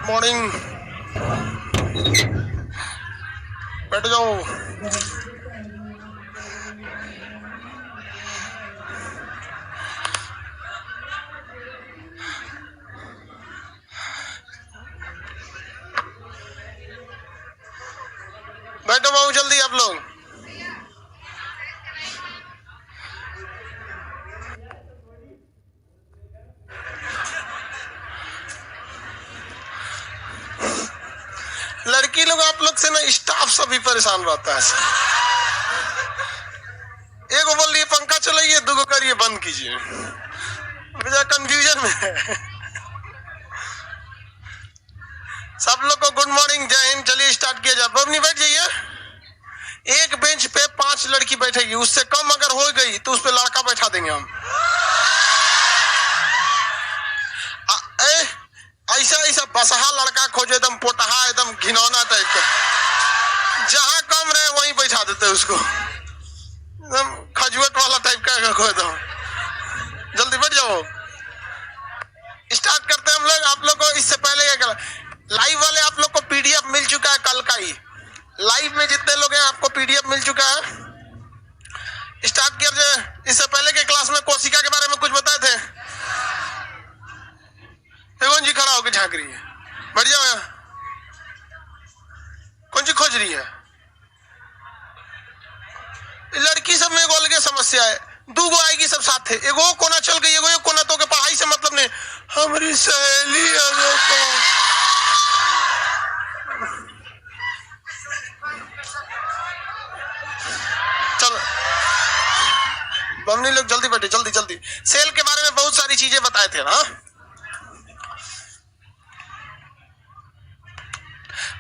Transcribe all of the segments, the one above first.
Morning. बैठ जाओ। बैठो बाबू जल्दी आप लोग। लड़की लोग आप लोग से ना स्टाफ सभी परेशान रहता है। एगो बोल रही है पंखा चलाइए, दूगो करिए बंद कीजिए। मुझे कंफ्यूजन में है। सब लोग को गुड मॉर्निंग, जय हिंद। चलिए स्टार्ट किया जाए। बबनी बैठ जाइए। एक बेंच पे 5 लड़की बैठेगी, उससे कम अगर हो गई तो उस पे लड़का बैठा देंगे हम। ऐसा ऐसा बसहा लड़का खोजे, एकदम पोटहा, एकदम घिनौना टाइप का। जहां कम रहे वहीं बैठा देते उसको, एकदम खजुआत वाला टाइप का खोज दो। जल्दी बैठ जाओ। स्टार्ट करते हैं हम लोग। आप लोग को इससे पहले क्या करा, लाइव वाले आप लोग को पीडीएफ मिल चुका है कल का ही। लाइव में जितने लोग हैं आपको पीडीएफ मिल चुका है। स्टार्ट किया जाए। इससे पहले के क्लास में कोशिका के बारे में कुछ बताए थे। कौन जी खड़ा होकर झांक रही है? बैठ जाओ यहाँ। कौन सी खोज रही है? लड़की सब में एगो अलगे समस्या है। दूगो आएगी सब साथ है, एगो कोना चल गई, एगो कोना तो के पढ़ाई से मतलब नहीं। हमारी सहेली चलो बमनी लोग जल्दी बैठे, जल्दी जल्दी। सेल के बारे में बहुत सारी चीजें बताए थे ना।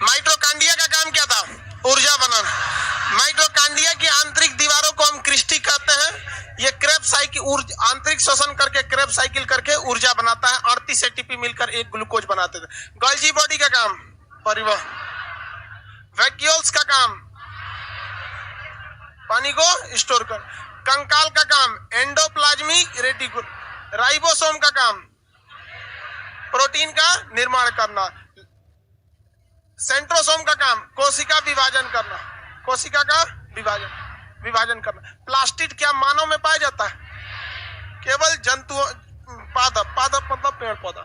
माइटोकांड्रिया का काम क्या था? ऊर्जा बनाना। माइटोकांड्रिया की आंतरिक दीवारों को हम क्रिस्टी कहते हैं। ये क्रेब साइकिल आंतरिक श्वसन करके क्रेब साइकिल करके ऊर्जा बनाता है। 38 एटीपी मिलकर एक ग्लूकोज बनाते थे। गोल्जी बॉडी का काम परिवहन। वैक्यूल्स का काम पानी को स्टोर कर। कंकाल का काम एंडोप्लाज्मिक रेटिकुलम। राइबोसोम का काम प्रोटीन का निर्माण करना। सेंट्रोसोम का काम कोशिका विभाजन करना। कोशिका का विभाजन करना। प्लास्टिड क्या मानव में पाया जाता है? केवल जंतुओं। पादप, पादप मतलब पेड़ पौधा।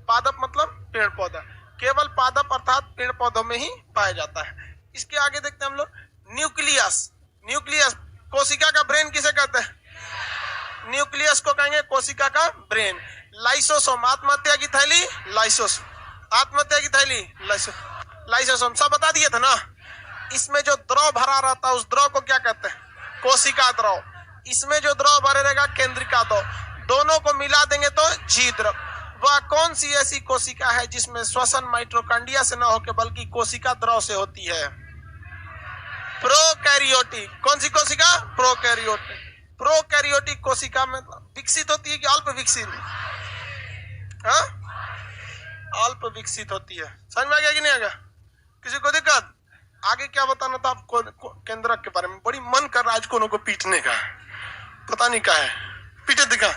पादप मतलब पेड़ पौधा। केवल पादप अर्थात पेड़ पौधों में ही पाया जाता है। इसके आगे देखते हैं हम लोग न्यूक्लियस। न्यूक्लियस कोशिका का ब्रेन किसे कहते हैं? न्यूक्लियस को कहेंगे कोशिका का ब्रेन। लाइसोसोम आत्महत्या की थैली, लाइसोसोम आत्महत्या की थैली, लाइसोसोम सब बता दिए थे ना। इसमें जो द्रव भरा रहता है उस द्रव को क्या कहते हैं? कोशिका द्रव। इसमें जो द्रव भरे रहेगा केंद्रिका द्रव। दोनों को मिला देंगे तो जी द्रव। वह कौन सी ऐसी कोशिका है जिसमें श्वसन माइटोकांड्रिया से न होकर बल्कि कोशिका द्रव से होती है? प्रोकैरियोटिक। कौन सी कोशिका? प्रोकैरियोटिक। प्रोकैरियोटिक कोशिका में विकसित होती है कि अल्प विकसित? अल्प विकसित होती है। समझ में आ गया कि नहीं आ गया? किसी को दिक्कत? आगे क्या बताना था आपको केंद्रक के बारे में? बड़ी मन कर रहा है आज कोनो को पीटने का, पता नहीं क्या है। पीटे दिखा।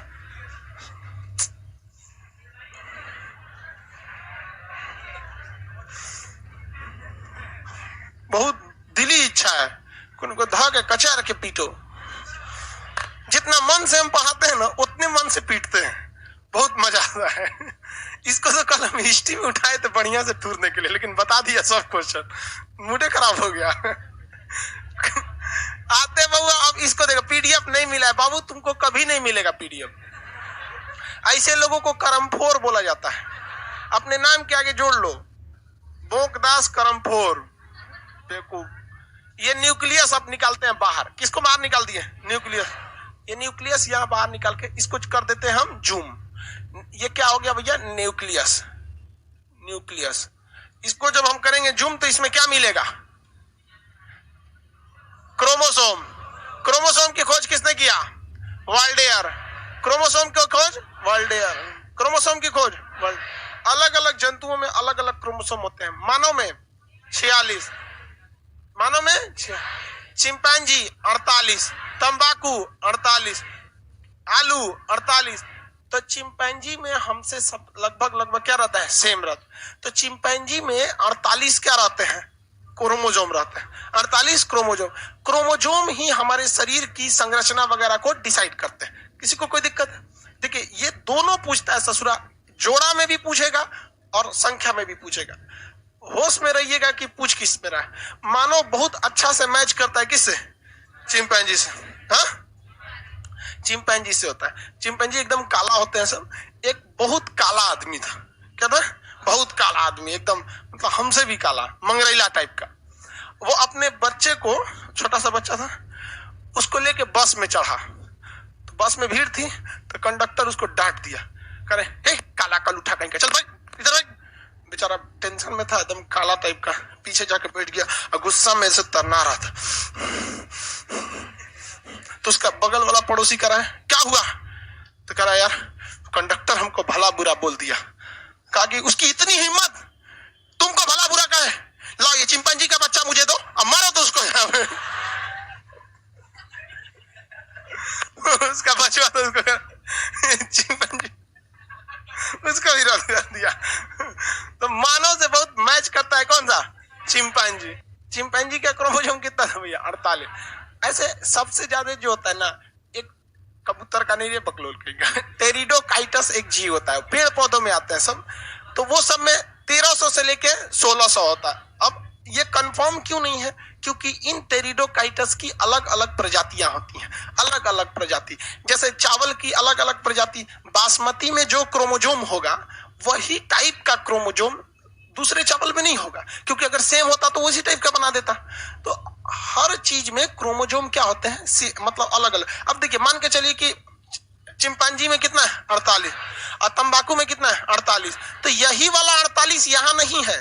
बहुत दिली इच्छा है कोनो को धा के कचार के पीटो। जितना मन से हम पढ़ाते हैं ना उतने मन से पीटते हैं। बहुत मजा आता है। इसको तो कल हम हिस्ट्री में उठाए थे बढ़िया से टूरने के लिए, लेकिन बता दिया सब क्वेश्चन। मूड खराब हो गया। आते बाबू अब इसको देखो। पीडीएफ नहीं मिला है बाबू, तुमको कभी नहीं मिलेगा पीडीएफ। ऐसे लोगों को करमफोर बोला जाता है। अपने नाम के आगे जोड़ लो, बोकदास करमफोर। बेवकूफ। ये न्यूक्लियस अब निकालते हैं बाहर। किसको बाहर निकाल दिए? न्यूक्लियस। ये न्यूक्लियस यहाँ बाहर निकाल के इसको कर देते हैं हम जूम। ये क्या हो गया भैया? न्यूक्लियस। न्यूक्लियस। इसको जब हम करेंगे जूम तो इसमें क्या मिलेगा? क्रोमोसोम। क्रोमोसोम की खोज किसने किया? वाल्डेयर। क्रोमोसोम की खोज वाल्डेयर। क्रोमोसोम की खोज अलग अलग जंतुओं में अलग अलग क्रोमोसोम होते हैं। मानव में 46, मानव में चिंपैंजी 48, तंबाकू 48, आलू 48, तो चिंपैंजी में हमसे सब लगभग क्या रहता है, सेम रहता है। तो चिंपैंजी में 48 क्या रहते हैं, क्रोमोजोम रहते हैं। 48 क्रोमोजोम ही हमारे शरीर की संरचना वगैरह को डिसाइड करते हैं। किसी को कोई दिक्कत है? देखिए ये दोनों पूछता है ससुरा, जोड़ा में भी पूछेगा और संख्या में भी पूछेगा। होश में रहिएगा कि पूछ किस में रहा है। मानव बहुत अच्छा से मैच करता है किससे, चिंपैंजी से। हाँ, चिंपैंजी से होता है। चिंपैंजी एकदम काला होते हैं सब। एक बहुत काला आदमी था, क्या था, बहुत काला आदमी, एकदम मतलब हमसे भी काला, मंगरैला टाइप का। वो अपने बच्चे को, छोटा सा बच्चा था, उसको लेके बस में चढ़ा। तो बस में भीड़ थी तो कंडक्टर उसको डांट दिया, कह रहे हे काला कल उठा कहीं का, चल भाई इधर भाई। बेचारा टेंशन में था, एकदम काला टाइप का, पीछे जाके बैठ गया और गुस्सा में से तरना रहा था। तो उसका बगल वाला पड़ोसी कह रहा है क्या हुआ, तो कह रहा है यार कंडक्टर हमको भला बुरा बोल दिया। कहा कि उसकी इतनी हिम्मत, तुमको भला बुरा कहे, लाओ ये चिंपैंजी का बच्चा मुझे दो अब मारो तो उसको। उसका बच्चा तो उसको चिंपैंजी, उसको विरोध कर दिया। तो मानव से बहुत मैच करता है कौन सा, चिंपैंजी। चिंपैंजी का क्रोमोसोम कितना था भैया, 48। ऐसे सबसे ज्यादा जो होता है ना, एक कबूतर का नहीं, बकलोल का टेरिडोकाइटस एक जीव होता है, पेड़ पौधों में आते हैं सब। तो वो सब में 1300 से लेके 1600 होता है। अब ये कंफर्म क्यों नहीं है, क्योंकि इन टेरिडोकाइटस की अलग अलग प्रजातियां होती हैं, अलग अलग प्रजाति। जैसे चावल की अलग अलग प्रजाति, बासमती में जो क्रोमोजोम होगा वही टाइप का क्रोमोजोम दूसरे चावल में नहीं होगा, क्योंकि अगर सेम होता तो उसी टाइप का बना देता। तो हर चीज में क्रोमोजोम क्या होते हैं, मतलब अलग अलग। अब देखिए मान के चलिए कि चिंपैंजी में कितना है, 48, और तंबाकू में कितना है, 48। तो यही वाला 48 यहां नहीं है,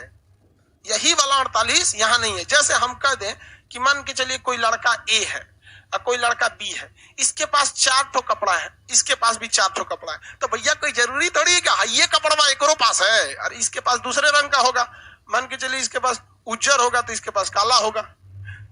यही वाला 48 यहां नहीं है। जैसे हम कह दें कि मान के चलिए कोई लड़का ए है और कोई लड़का बी है, इसके पास 4 ठो कपड़ा है, इसके पास भी 4 ठो कपड़ा है। तो भैया कोई जरूरी थोड़ी है कि ये कपड़ा एक पास है और इसके पास दूसरे रंग का होगा। मान के चलिए इसके पास उज्जर होगा तो इसके पास काला होगा।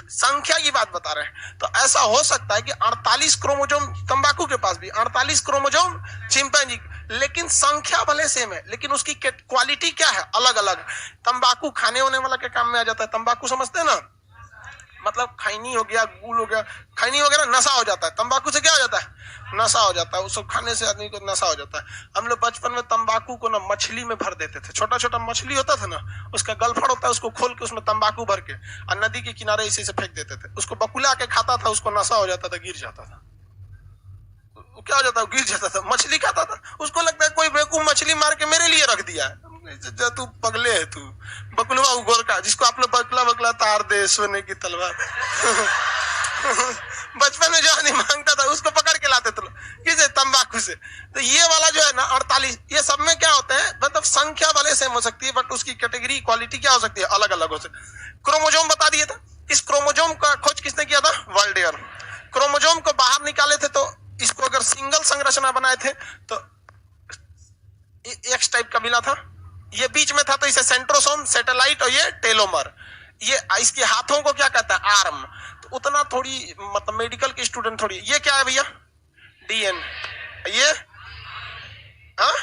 संख्या की बात बता रहे हैं। तो ऐसा हो सकता है कि 48 क्रोमोजोम तंबाकू के पास भी, 48 क्रोमोजोम चिंपैंजी, लेकिन संख्या भले सेम है, लेकिन उसकी क्वालिटी क्या है, अलग अलग। तंबाकू खाने होने वाला के काम में आ जाता है। तंबाकू समझते हैं ना, मतलब खैनी हो गया, गुल हो गया, खैनी वगैरह नशा हो जाता है। तंबाकू से क्या हो जाता है, नशा हो जाता है। उसको खाने से आदमी को नशा हो जाता है। हम लोग बचपन में तंबाकू को ना मछली में भर देते थे, छोटा छोटा मछली होता था ना, उसका गलफड़ होता है, उसको खोल के उसमें तंबाकू भर के और नदी के किनारे इसी से फेंक देते थे। उसको बकुला के खाता था, उसको नशा हो जाता था, गिर जाता था। क्या हो जाता है, गिर जाता था। मछली खाता था, उसको लगता है कोई बेवकूफ मछली मार के मेरे लिए रख दिया है। तू पगले है तू, बकुलवा उगोर का, जिसको आप लोग बकला तार दे सोने की तलवार। बचपन में जो नहीं मांगता था उसको पकड़ के लाते थे, किसे, तंबाकू से। तो ये वाला जो है ना 48, ये सब में क्या होता है, मतलब संख्या वाले सेम हो सकती है, बट उसकी कैटेगरी क्वालिटी क्या हो सकती है, अलग अलग हो सकती है। क्रोमोजोम बता दिए था। इस क्रोमोजोम का खोज किसने किया था, वर्ल्डेयर। क्रोमोजोम को बाहर निकाले थे, तो इसको अगर सिंगल संरचना बनाए थे तो एक्स टाइप का मिला था। ये बीच में था तो इसे सेंट्रोसोम, सैटेलाइट, और ये टेलोमर। ये इसके हाथों को क्या कहता है, आर्म। तो उतना थोड़ी मतलब मेडिकल के स्टूडेंट थोड़ी। ये क्या है भैया, डीएन, ये हाँ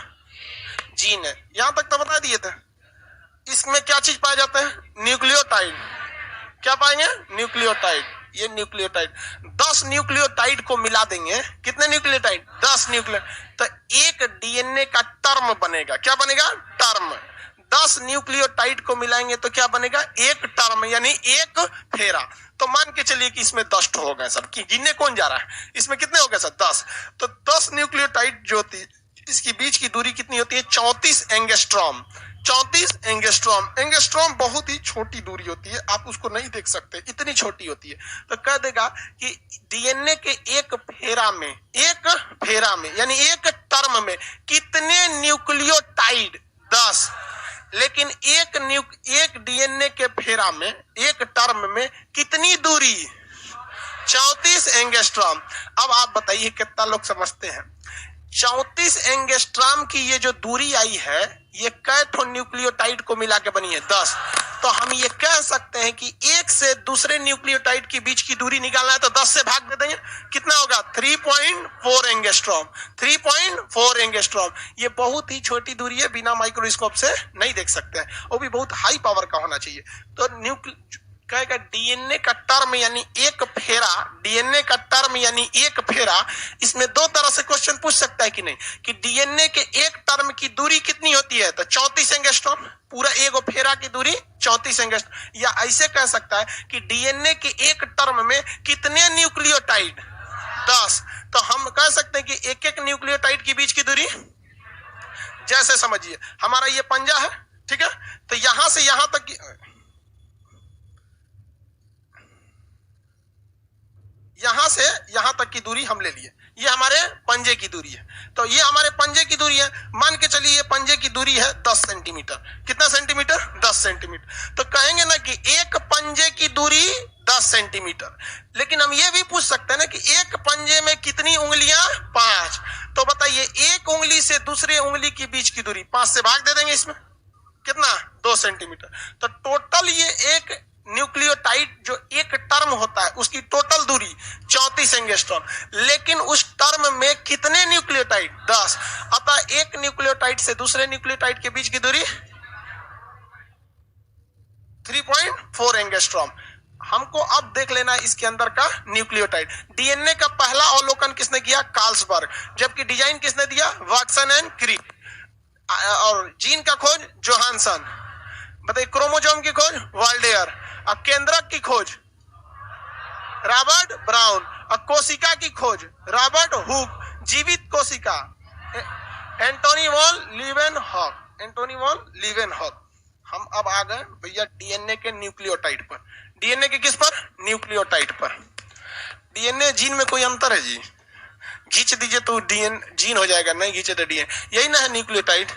जीन है। यहां तक तो बता दिए थे। इसमें क्या चीज पाया जाता है, न्यूक्लियोटाइड। क्या पाएंगे, न्यूक्लियोटाइड। ये न्यूक्लियोटाइड 10 न्यूक्लियोटाइड को मिला देंगे, कितने न्यूक्लियोटाइड, 10 न्यूक्लियोटाइड, तो एक डीएनए का टर्म बनेगा। क्या बनेगा, टर्म। 10 न्यूक्लियोटाइड को मिलाएंगे तो क्या बनेगा, एक टर्म, यानी एक फेरा। तो मान के चलिए कि इसमें 10 हो गए सब, कि गिनने कौन जा रहा है, इसमें कितने हो गए सर, 10। तो 10 न्यूक्लियोटाइड जो होती है, इसकी बीच की दूरी कितनी होती है, 34 एंगस्ट्रॉम। 34 एंगस्ट्रॉम। एंगस्ट्रॉम बहुत ही छोटी दूरी होती है, आप उसको नहीं देख सकते, इतनी छोटी होती है। तो कह देगा कि डीएनए के एक फेरा में यानी एक टर्म में कितने न्यूक्लियोटाइड, 10। लेकिन एक डीएनए के फेरा में, एक टर्म में कितनी दूरी, 34 एंगस्ट्रॉम। अब आप बताइए कितना लोग समझते हैं। 34 एंगस्ट्रॉम की ये जो दूरी आई है, ये कै ठो न्यूक्लियोटाइड को मिला के बनी है, 10। तो हम ये कह सकते हैं कि एक से दूसरे न्यूक्लियोटाइड के बीच की दूरी निकालना है तो 10 से भाग दे देंगे, कितना होगा 3.4 एंगस्ट्रॉम। 3.4 एंगस्ट्रॉम ये बहुत ही छोटी दूरी है, बिना माइक्रोस्कोप से नहीं देख सकते हैं, वो भी बहुत हाई पावर का होना चाहिए। तो कहेगा डीएनए का टर्म यानी एक फेरा, डीएनए का टर्म यानी एक फेरा, इसमें दो तरह से क्वेश्चन पूछ सकता है कि नहीं, कि डीएनए के एक टर्म की दूरी कितनी होती है, तो 34 एंगस्ट्रॉम, पूरा एक फेरा की दूरी 34 एंगस्ट्रॉम। या ऐसे कह सकता है कि डीएनए के एक टर्म में कितने न्यूक्लियोटाइड, 10। तो हम कह सकते हैं कि एक एक न्यूक्लियोटाइड के बीच की दूरी, जैसे समझिए हमारा ये पंजा है, ठीक है, तो यहां से यहां तक यहां से यहां तक की दूरी हम ले लिए, ये हमारे पंजे की दूरी है। तो ये हमारे पंजे की दूरी है, मान के चलिए ये पंजे की दूरी है 10 सेंटीमीटर। कितना सेंटीमीटर, 10 सेंटीमीटर। तो कहेंगे ना कि एक पंजे की दूरी 10 सेंटीमीटर। लेकिन हम ये भी पूछ सकते हैं ना कि एक पंजे में कितनी उंगलियां, 5। तो बताइए एक उंगली से दूसरी उंगली के बीच की दूरी 5 से भाग दे देंगे, इसमें कितना, 2 सेंटीमीटर। तो टोटल ये एक न्यूक्लियोटाइड जो एक टर्म होता है उसकी टोटल दूरी 34 एंगस्ट्रॉम, लेकिन उस टर्म में कितने न्यूक्लियोटाइड, 10। अतः एक न्यूक्लियोटाइड से दूसरे न्यूक्लियोटाइड के बीच की दूरी 3.4 एंगस्ट्रॉम। हमको अब देख लेना है इसके अंदर का न्यूक्लियोटाइड। डीएनए का पहला अवलोकन किसने किया, कार्लसबर्ग, जबकि डिजाइन किसने दिया, वाटसन एंड क्रिक। और जीन का खोज जोहानसन, बताइए क्रोमोसोम की खोज वाल्डेयर, और केंद्रक की खोज रॉबर्ट ब्राउन, और कोशिका की खोज रॉबर्ट हुक, जीवित कोशिका Antony von Leeuwenhoek, Antony von Leeuwenhoek. हम अब आ गए भैया डीएनए के न्यूक्लियोटाइड पर। डीएनए के किस पर, न्यूक्लियोटाइड पर। डीएनए जीन में कोई अंतर है जी, खींच दीजिए तो जीन हो जाएगा, नहीं खींचे तो डीएनए, यही ना है न्यूक्लियोटाइड।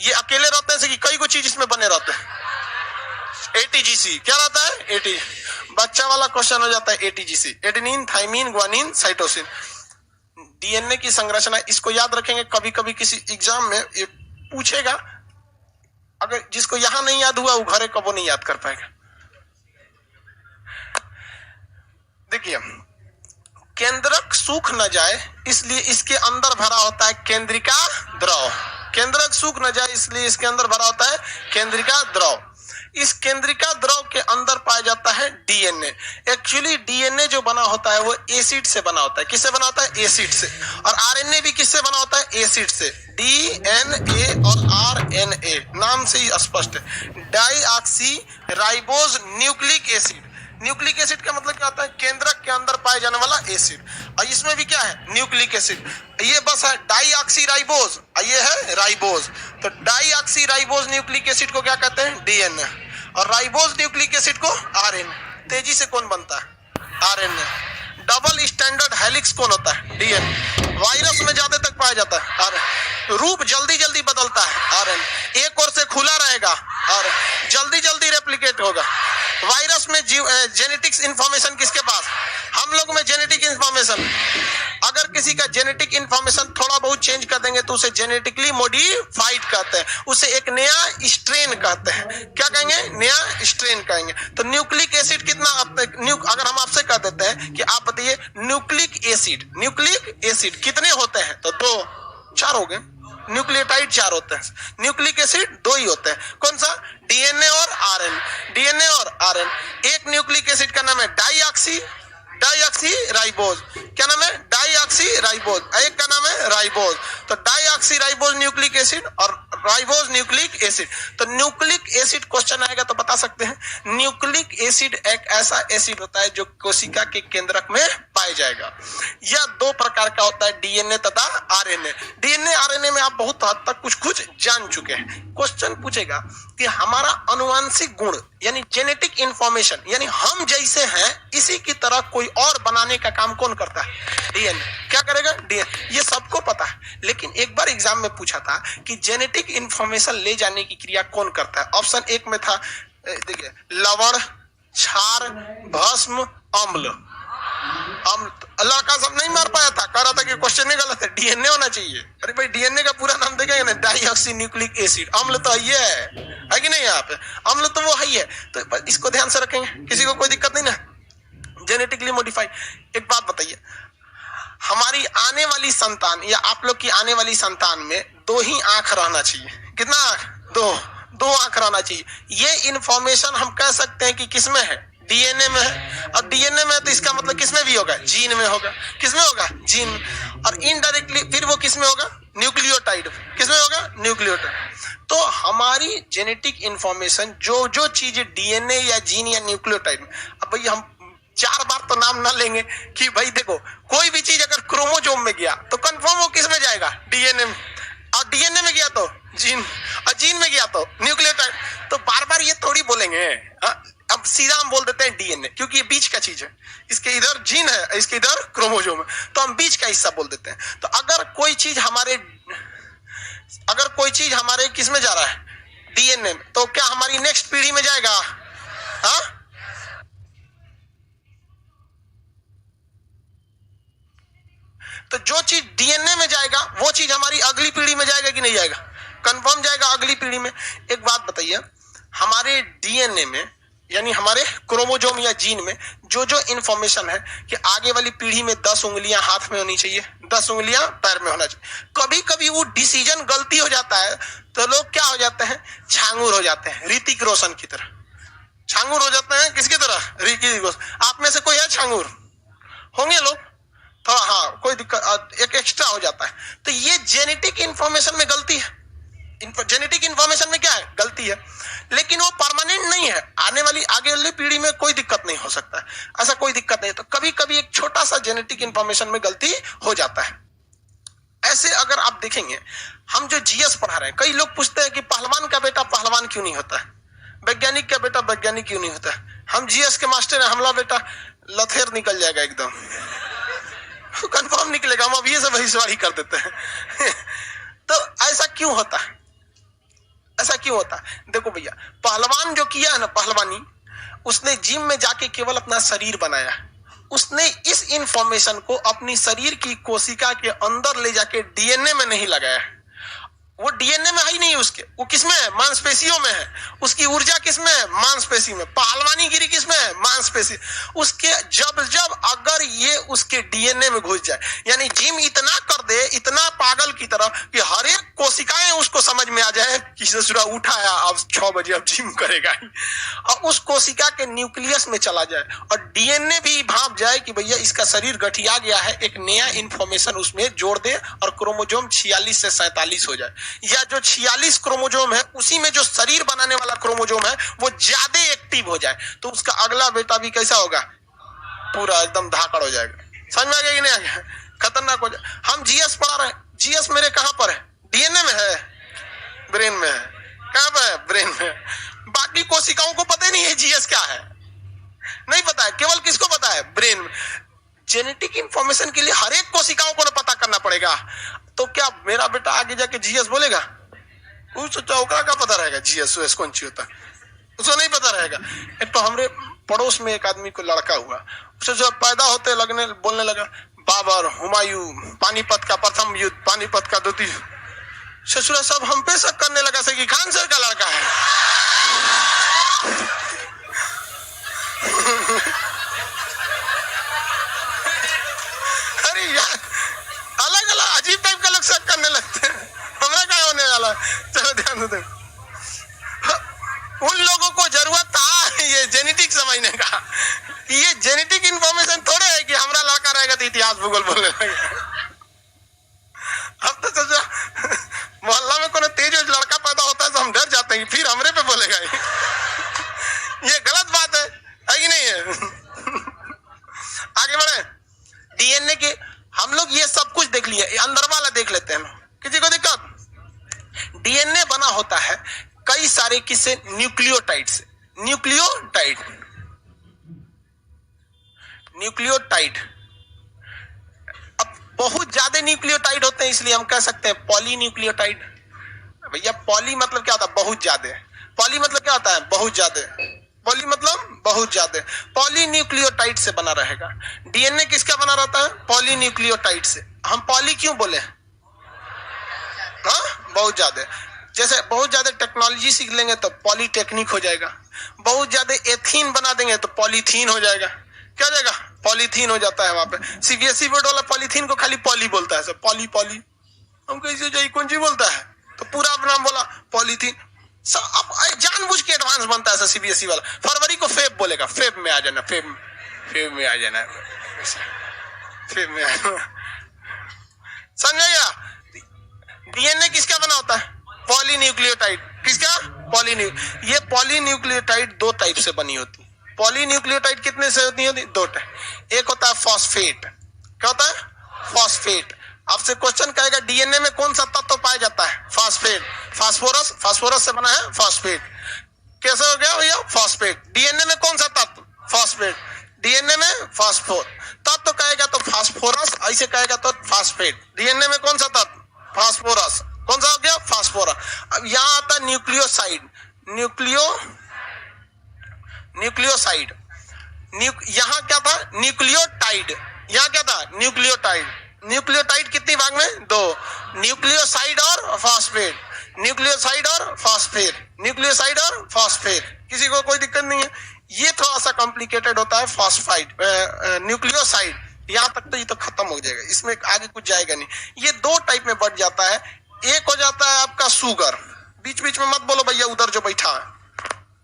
ये अकेले रहते हैं कि कई को चीज इसमें बने रहते हैं। एटीजीसी क्या रहता है, एटी, बच्चा वाला क्वेश्चन हो जाता है ATGC, adenine thymine guanine cytosine. DNA की संरचना, इसको याद रखेंगे, कभी कभी किसी एग्जाम में ये पूछेगा, अगर जिसको यहां नहीं याद हुआ वो घरे कबो नहीं याद कर पाएगा। देखिए केंद्रक सूख न जाए इसलिए इसके अंदर भरा होता है केंद्रिका द्रव, केंद्रक सूख न जाए इसलिए इसके अंदर भरा होता है केंद्रिका द्रव। इस केंद्रिका द्रव के अंदर पाया जाता है डीएनए। एक्चुअली डीएनए जो बना होता है वो एसिड से बना होता है, किससे बना होता है, एसिड से। और आरएनए भी किससे बना होता है, एसिड से। डीएनए और आरएनए नाम से ही स्पष्ट है, deoxy ribose nucleic acid. Nucleic acid का मतलब क्या होता है, केंद्रक के अंदर पाए जाने वाला एसिड। और इसमें भी क्या है, न्यूक्लिक एसिड। ये बस है डाईऑक्सी राइबोज, ये है राइबोज। तो डाईऑक्सी राइबोज न्यूक्लिक एसिड को क्या कहते हैं, डीएनए, और राइबोज न्यूक्लिक एसिड को आरएनए। तेजी से कौन बनता है, आरएनए। डबल स्टैंडर्ड हेलिक्स कौन होता है, डीएनए। वायरस में ज्यादा तक पाया जाता है आरएनए। रूप जल्दी जल्दी बदलता है आरएनए, एक ओर से खुला रहेगा और जल्दी जल्दी रेप्लिकेट होगा। वायरस में जेनेटिक्स इंफॉर्मेशन किसके पास, हम लोग में जेनेटिक इंफॉर्मेशन। अगर किसी का जेनेटिक इंफॉर्मेशन थोड़ा बहुत चेंज कर देंगे तो उसे जेनेटिकली मॉडिफाइड कहते हैं, उसे एक नया स्ट्रेन कहते हैं। क्या कहेंगे, नया स्ट्रेन कहेंगे। तो न्यूक्लिक एसिड कितना, अगर हम आपसे कह देते हैं कि आप बताइए न्यूक्लिक एसिड कितने होते हैं, तो 2, 4 हो गए। न्यूक्लियोटाइड 4 होते हैं, न्यूक्लिक एसिड 2 ही होते हैं। कौन सा, डीएनए और आरएनए। डीएनए और आरएनए। एक न्यूक्लिक एसिड का नाम है डाईऑक्सी राइबोज। क्या नाम है, डाईऑक्सी राइबोज। एक का नाम है राइबोज। तो डाईऑक्सी राइबोज न्यूक्लिक एसिड और राइबोज न्यूक्लिक एसिड। तो न्यूक्लिक एसिड क्वेश्चन आएगा तो बता सकते हैं, न्यूक्लिक एसिड एक ऐसा एसिड होता है जो कोशिका के केंद्रक में पाया जाएगा। यह 2 प्रकार का होता है, डीएनए तथा आरएनए। डीएनए आरएनए में आप बहुत हद तक कुछ जान चुके हैं। क्वेश्चन पूछेगा कि हमारा अनुवांशिक गुण यानी जेनेटिक इंफॉर्मेशन, यानी हम जैसे हैं इसी की तरह कोई और बनाने का काम कौन करता है, डीएनए। क्या करेगा, डीएनए। ये सबको पता है, लेकिन एक बार एग्जाम में पूछा था कि जेनेटिक इंफॉर्मेशन ले जाने की क्रिया कौन करता है। ऑप्शन 1 में था, देखिए, लवण, क्षार, भस्म, अम्ल। लड़का सब नहीं मार पाया था, कह रहा था कि क्वेश्चन ही गलत है, डीएनए होना चाहिए। अरे भाई डीएनए का पूरा नाम देखेंगे ना, डाइऑक्सी न्यूक्लिक एसिड। अम्ल तो ये है कि नहीं? यहाँ पे अम्ल तो वो है ही है, तो इसको ध्यान से रखेंगे, किसी को कोई दिक्कत नहीं ना। Genetically modified. एक बात बताइए, हमारी आने वाली संतान या आप लोग की आने वाली संतान में 2 ही आंख रहना चाहिए। कितना आंख? 2 आंख रहना चाहिए। ये इंफॉर्मेशन हम कह सकते हैं कि किसमें है? डीएनए में है। और डीएनए में तो इसका मतलब किसमें भी होगा? जीन में होगा। किसमें होगा? जीन में। और इनडायरेक्टली फिर वो किसमें होगा? न्यूक्लियोटाइड। किसमें होगा? न्यूक्लियोटाइड। तो हमारी जेनेटिक इंफॉर्मेशन जो चीज डीएनए या जीन या न्यूक्लियोटाइड में, अब भाई हम 4 बार तो नाम ना लेंगे कि भाई देखो कोई भी चीज अगर क्रोमोजोम में गया तो कंफर्म वो किस में जाएगा? डीएनए में। और डीएनए में गया तो जीन, और जीन में गया तो न्यूक्लियोटाइड। तो बार बार ये थोड़ी बोलेंगे। अब सीधा हम बोल देते हैं डीएनए, क्योंकि ये बीच का चीज है। इसके इधर जीन है, इसके इधर क्रोमोजोम है, तो हम बीच का हिस्सा बोल देते हैं। तो अगर कोई चीज हमारे किस में जा रहा है? डीएनए में, तो क्या हमारी नेक्स्ट पीढ़ी में जाएगा? हाँ, तो जो चीज डीएनए में जाएगा वो चीज हमारी अगली पीढ़ी में जाएगा कि नहीं जाएगा? कंफर्म जाएगा अगली पीढ़ी में। एक बात बताइए, हमारे डीएनए में यानी हमारे क्रोमोजोम या जीन में जो इंफॉर्मेशन है कि आगे वाली पीढ़ी में 10 उंगलियां हाथ में होनी चाहिए, 10 उंगलियां पैर में होना चाहिए। कभी कभी वो डिसीजन गलती हो जाता है तो लोग क्या हो जाते हैं? छांगूर हो जाते हैं, ऋतिक रोशन की तरह छांगूर हो जाते हैं। किसकी तरह? ऋतिक रोशन। आप में से कोई है छांगूर? होंगे लोग थोड़ा, हाँ, कोई दिक्कत, एक एक्स्ट्रा हो जाता है। तो ये जेनेटिक इंफॉर्मेशन में गलती है। जेनेटिक इंफॉर्मेशन में क्या है? गलती है, लेकिन वो परमानेंट नहीं है। आने वाली आगे वाली पीढ़ी में कोई दिक्कत नहीं हो सकता है, ऐसा कोई दिक्कत नहीं। तो कभी कभी एक छोटा सा जेनेटिक इंफॉर्मेशन में गलती हो जाता है। ऐसे अगर आप देखेंगे, हम जो जीएस पढ़ा रहे हैं, कई लोग पूछते हैं कि पहलवान का बेटा पहलवान क्यों नहीं होता है, वैज्ञानिक का बेटा वैज्ञानिक क्यों नहीं होता है। हम जीएस के मास्टर हैं, हमारा बेटा लथेर निकल जाएगा, एकदम कंफर्म निकलेगा। हम अब ये सब भविष्यवाणी कर देते हैं तो ऐसा क्यों होता है? ऐसा क्यों होता है? देखो भैया, पहलवान जो किया है ना पहलवानी, उसने जिम में जाके केवल अपना शरीर बनाया। उसने इस इंफॉर्मेशन को अपनी शरीर की कोशिका के अंदर ले जाके डीएनए में नहीं लगाया। वो डीएनए में है ही नहीं उसके, वो किसमें है? मांसपेशियों में है। उसकी ऊर्जा किसमें है? मांसपेशी में। पहलवानी गिरी किसमें है? मांसपेशी। उसके जब अगर ये उसके डीएनए में घुस जाए, यानी जिम इतना कर दे, इतना पागल की तरह कि हर एक कोशिकाएं उसको समझ में आ जाए कि ससुरा उठाया अब 6 बजे अब जिम करेगा, और उस कोशिका के न्यूक्लियस में चला जाए और डीएनए भी भाप जाए कि भैया इसका शरीर गठिया गया है, एक नया इंफॉर्मेशन उसमें जोड़ दे और क्रोमोजोम 46 से 47 हो जाए, या जो 46 क्रोमोजोम है उसी में जो शरीर बनाने वाला क्रोमोजोम है वो ज्यादा एक्टिव हो जाए, तो उसका अगला बेटा भी कैसा होगा? पूरा एकदम धाकड़ हो जाएगा। समझ में आ गया कि नहीं आ गया? खतरनाक हो जाए। हम जीएस पढ़ा रहे हैं, जीएस मेरे कहां पर है? डीएनए में है, ब्रेन में है। कहां पर है? ब्रेन में। बाकी कोशिकाओं को पता ही नहीं है जीएस क्या है, नहीं पता है। केवल किसको पता है? ब्रेन में। जेनेटिक इंफॉर्मेशन के लिए हर एक कोशिकाओं को पता करना पड़ेगा। तो क्या मेरा बेटा आगे जाके जीएस बोलेगा? उसको क्या पता रहेगा जीएस कौन सी होता है? उसको नहीं पता रहेगा। एक तो हमारे पड़ोस में एक आदमी को लड़का हुआ, उसे जो पैदा होते लगने बोलने लगा बाबर, हुमायूं, पानीपत का प्रथम युद्ध, पानीपत का द्वितीय। ससुरा सब हम पे शक करने लगा से कि खान सर का लड़का है। अरे यार, अलग अलग अजीब टाइप का लोग शक करने लगते हैं। हमारा क्या होने वाला? चलो ध्यान दो। उन लोगों को जरूरत था ये जेनेटिक समझने का। ये जेनेटिक इंफॉर्मेशन थोड़े है कि हमारा लड़का रहेगा तो इतिहास भूगोल बोलने लगेगा। अब तो सोचो मोहल्ला में कोई तेज लड़का पैदा होता है तो हम डर जाते हैं, फिर हमरे पे बोलेगा। ये गलत बात है कि नहीं है? आगे बढ़े। डीएनए के हम लोग ये सब कुछ देख लिया, अंदर वाला देख लेते हैं। किसी को दिक्कत? डीएनए बना होता है कई सारे किससे? न्यूक्लियोटाइड से। न्यूक्लियोटाइड अब बहुत ज्यादा न्यूक्लियोटाइड होते हैं, इसलिए हम कह सकते हैं पॉलीन्यूक्लियोटाइड। भैया पॉली मतलब क्या होता है? बहुत ज्यादा। पॉली मतलब क्या होता है? बहुत ज्यादा। पॉली मतलब बहुत ज्यादा, पॉलीन्यूक्लियोटाइड से बना रहेगा। डीएनए किसका बना रहता है? पॉलीन्यूक्लियोटाइड से। हम पॉली क्यों बोले? हाँ, बहुत ज्यादा। जैसे बहुत ज्यादा टेक्नोलॉजी सीख लेंगे तो पॉलीटेक्निक हो जाएगा, बहुत ज्यादा एथीन बना देंगे तो पॉलीथीन हो जाएगा। क्या हो जाएगा? पॉलीथीन हो जाता है। वहां पे सीबीएसई बोर्ड वाला पॉलीथीन को खाली पॉली बोलता है, सब पॉली पॉली। हम कैसे जाइए कौन सी बोलता है, तो पूरा नाम बोला पॉलीथीन। अब जानबूझ के एडवांस बनता है सीबीएसई वाला। फरवरी को फेब बोलेगा, फेब में आ जाना, फेब में आ जाना, फेब में आ जाना। समझेगा? डीएनए किसका बना होता है? पॉलीन्यूक्लियोटाइड। किसका? ये पॉलीन्यूक्लियोटाइड दो टाइप से बनी होती है। पॉलीन्यूक्लियोटाइड कितने से होती है? दो टाइप। एक होता है फॉस्फेट। क्या होता है? फॉस्फेट। आपसे क्वेश्चन कहेगा डीएनए में कौन सा तत्व पाया जाता है? फॉस्फेट। फास्फोरस, फास्फोरस से बना है फॉस्फेट। कैसे हो गया भैया? फॉस्फेट। डीएनए में कौन सा तत्व? फॉस्फेट। डीएनए में फॉस्फोर तत्व कहेगा तो फास्फोरस, ऐसे कहेगा तो फॉस्फेट। डीएनए में कौन सा तत्व? फास्फोरस। कौन सा हो गया? फास्फोरस। अब यहां आता है न्यूक्लियोसाइड। न्यूक्लियोसाइड। यहां क्या था? न्यूक्लियोटाइड। यहां क्या था? न्यूक्लियोटाइड। न्यूक्लियोटाइड कितनी भाग में? दो, न्यूक्लियोसाइड और फॉस्फेट। न्यूक्लियोसाइड और फॉस्फेट, न्यूक्लियोसाइड और फॉस्फेट। किसी को कोई दिक्कत नहीं है। ये थोड़ा सा कॉम्प्लिकेटेड होता है फॉस्फाइड, न्यूक्लियोसाइड। यहां तक तो ये तो खत्म हो जाएगा, इसमें आगे कुछ जाएगा नहीं। ये दो टाइप में बढ़ जाता है। एक हो जाता है आपका शुगर, बीच बीच में मत बोलो भैया उधर जो बैठा है,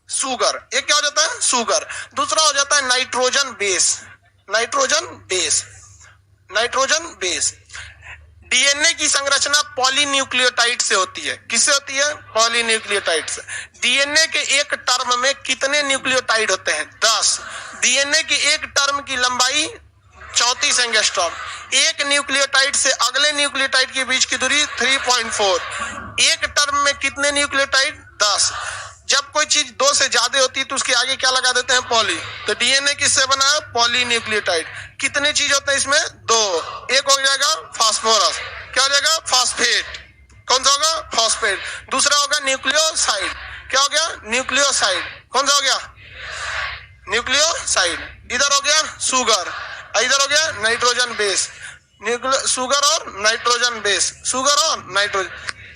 शुगर। एक क्या हो जाता है? शुगर। दूसरा हो जाता है nitrogen base. Nitrogen base, nitrogen base. DNA की संरचना पॉलीन्यूक्लियोटाइड से होती है। किससे होती है? पॉलीन्यूक्लियोटाइड से। डीएनए के एक टर्म में कितने न्यूक्लियोटाइड होते हैं? 10। डीएनए की एक टर्म की लंबाई 34 एंगस्ट्रॉम। एक न्यूक्लियोटाइड से अगले न्यूक्लियोटाइड के बीच की दूरी 3.4। एक टर्म में कितने न्यूक्लियोटाइड? 10। जब कोई चीज दो से ज्यादा होती है तो उसके आगे क्या लगा देते हैं? पॉली। तो डीएनए किससे बना है? पॉलीन्यूक्लियोटाइड। कितने चीज होते हैं इसमें? दो। एक हो जाएगा फास्फोरस, क्या हो जाएगा? फॉस्फेट। कौन सा होगा? फॉस्फेट। दूसरा होगा न्यूक्लियोसाइड। क्या हो गया? न्यूक्लियोसाइड। कौन सा हो गया? न्यूक्लियोसाइड। इधर हो गया शुगर, इधर हो गया नाइट्रोजन बेस। शुगर और नाइट्रोजन बेस, शुगर और नाइट्रोजन।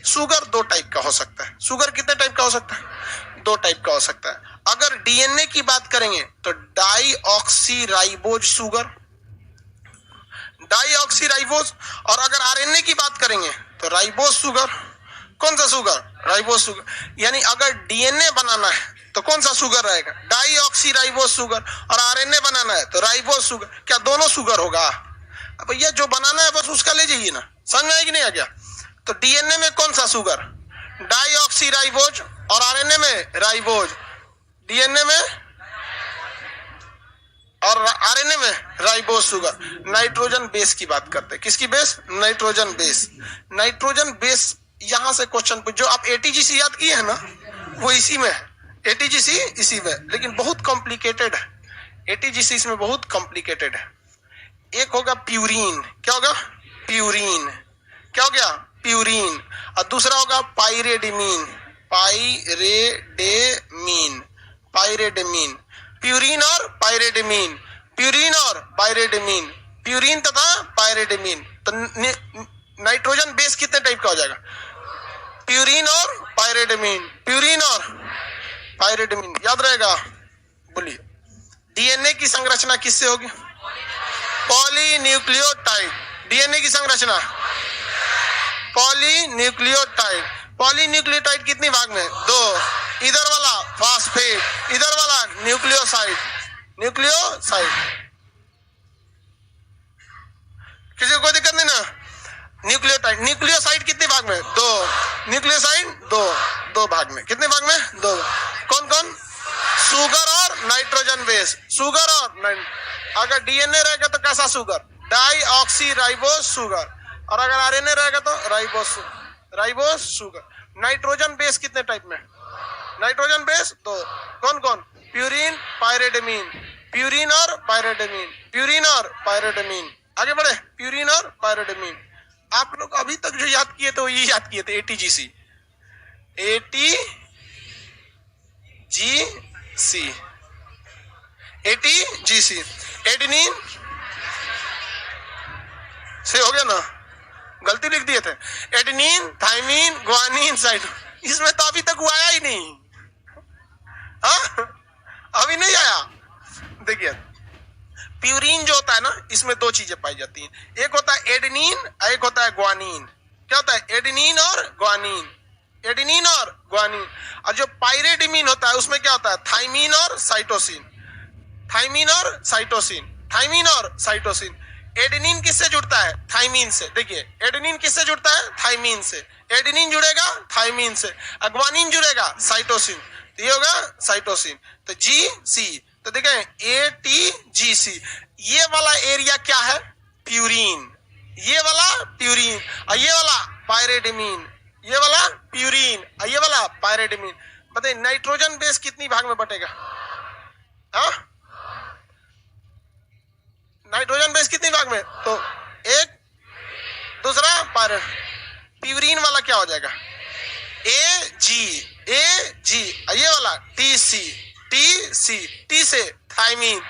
शुगर दो टाइप का हो सकता है। शुगर कितने टाइप का हो सकता है? दो टाइप का हो सकता है। अगर डीएनए की बात करेंगे तो डाईऑक्सीराइबोज शुगर, डाईऑक्सीराइबोज। और अगर आरएनए की बात करेंगे तो राइबोज शुगर। कौन सा शुगर? Ribose sugar. यानी अगर डीएनए बनाना है तो कौन सा शुगर रहेगा? डाईऑक्सीराइबोज शुगर। और आरएनए बनाना है तो राइबोज शुगर। क्या दोनों शुगर होगा? अब भैया जो बनाना है बस उसका ले जाइए ना, समझ में आएगी नहीं? आ गया? तो डीएनए में कौन सा शुगर? डाईऑक्सीराइबोज। और आरएनए में राइबोज। डीएनए में और आरएनए में राइबोज शुगर। नाइट्रोजन बेस की बात करते हैं। किसकी base? Nitrogen base. Nitrogen base यहां से क्वेश्चन पूछ, जो आप एटीजीसी याद किए हैं ना, वो इसी में है। एटीजीसी इसी में, लेकिन बहुत कॉम्प्लिकेटेड है। एटीजीसी इसमें बहुत कॉम्प्लिकेटेड है। एक होगा प्यूरीन। क्या होगा? प्यूरीन। क्या हो गया? प्यूरीन। और दूसरा होगा पाइरेडिमीन। पाइरेडेमीन, पाइरेडेमीन। प्यूरीन और पाइरेडेमीन, प्यूरीन और पाइरेडेमीन, प्यूरीन तथा पाइरेडेमीन। तो नाइट्रोजन बेस कितने टाइप का हो जाएगा? प्यूरीन और पाइरेडेमीन, प्यूरीन और पाइरेडेमीन। याद रहेगा? बोलिए। डीएनए की संरचना किससे होगी? पॉलीन्यूक्लियोटाइड। डीएनए की संरचना पॉलीन्यूक्लियोटाइड। पॉलीन्यूक्लियोटाइड कितनी भाग में? दो। इधर वाला फॉस्फेट, इधर वाला न्यूक्लियोसाइड। न्यूक्लियोसाइड। किसी को कोई दिक्कत नहीं ना? न्यूक्लियोटाइड। न्यूक्लियोसाइड कितने भाग में? दो। न्यूक्लियोसाइड दो भाग में। कितने भाग में? दो। कौन कौन? शुगर और नाइट्रोजन बेस। शुगर और अगर डीएनए रहेगा तो कैसा शुगर? डाईऑक्सीराइबोज शुगर। और अगर आरएनए रहेगा तो राइबोज शुगर। नाइट्रोजन बेस कितने टाइप में? नाइट्रोजन बेस दो। कौन कौन? प्यूरीन, पाइरेडेमीन। प्यूरीन और पाइरेडेमीन, प्यूरीन और पाइरेडेमीन। आगे बढ़े। प्यूरीन और पाइरेडेमीन। आप लोग अभी तक जो याद किए थे वो ये याद किए थे, एटीजीसी। ATGC ATGC। एडेनिन से हो गया ना, गलती लिख दिए थे। एडेनिन, थाइमिन, ग्वानिन, साइटो, इसमें तो अभी तक वो आया ही नहीं। हाँ, अभी नहीं आया। देखिए प्यूरिन जो होता है ना, इसमें दो चीजें पाई जाती हैं, एक होता है एडेनिन, एक होता है ग्वानिन। क्या होता है? एडेनिन और ग्वानिन, एडेनिन और ग्वानिन। और जो पायरेडिमिन होता है उसमें क्या होता है? थाइमिन और साइटोसिन, थाइमिन और साइटोसिन, थाइमिन और साइटोसिन। एडेनिन किससे जुड़ता है? थाइमिन से। देखिए एडेनिन किससे जुड़ता है? थाइमिन से। एडेनिन जुड़ेगा थाइमिन से, ग्वानिन जुड़ेगा साइटोसिन, तो ये होगा साइटोसिन। तो GC, तो देखें ATGC, ये वाला एरिया क्या है? प्यूरिन, ये वाला प्यूरिन, और ये वाला पायरेडिमिन, ये वाला प्यूरिन, और ये वाला पायरेडिमिन। बताइए नाइट्रोजन बेस कितनी भाग में बटेगा? हाँ, नाइट्रोजन बेस कितनी भाग में? तो एक, दूसरा पायरेड, प्यूरिन वाला क्या हो जाएगा? AG, ये वाला TC, T से थाइमिन,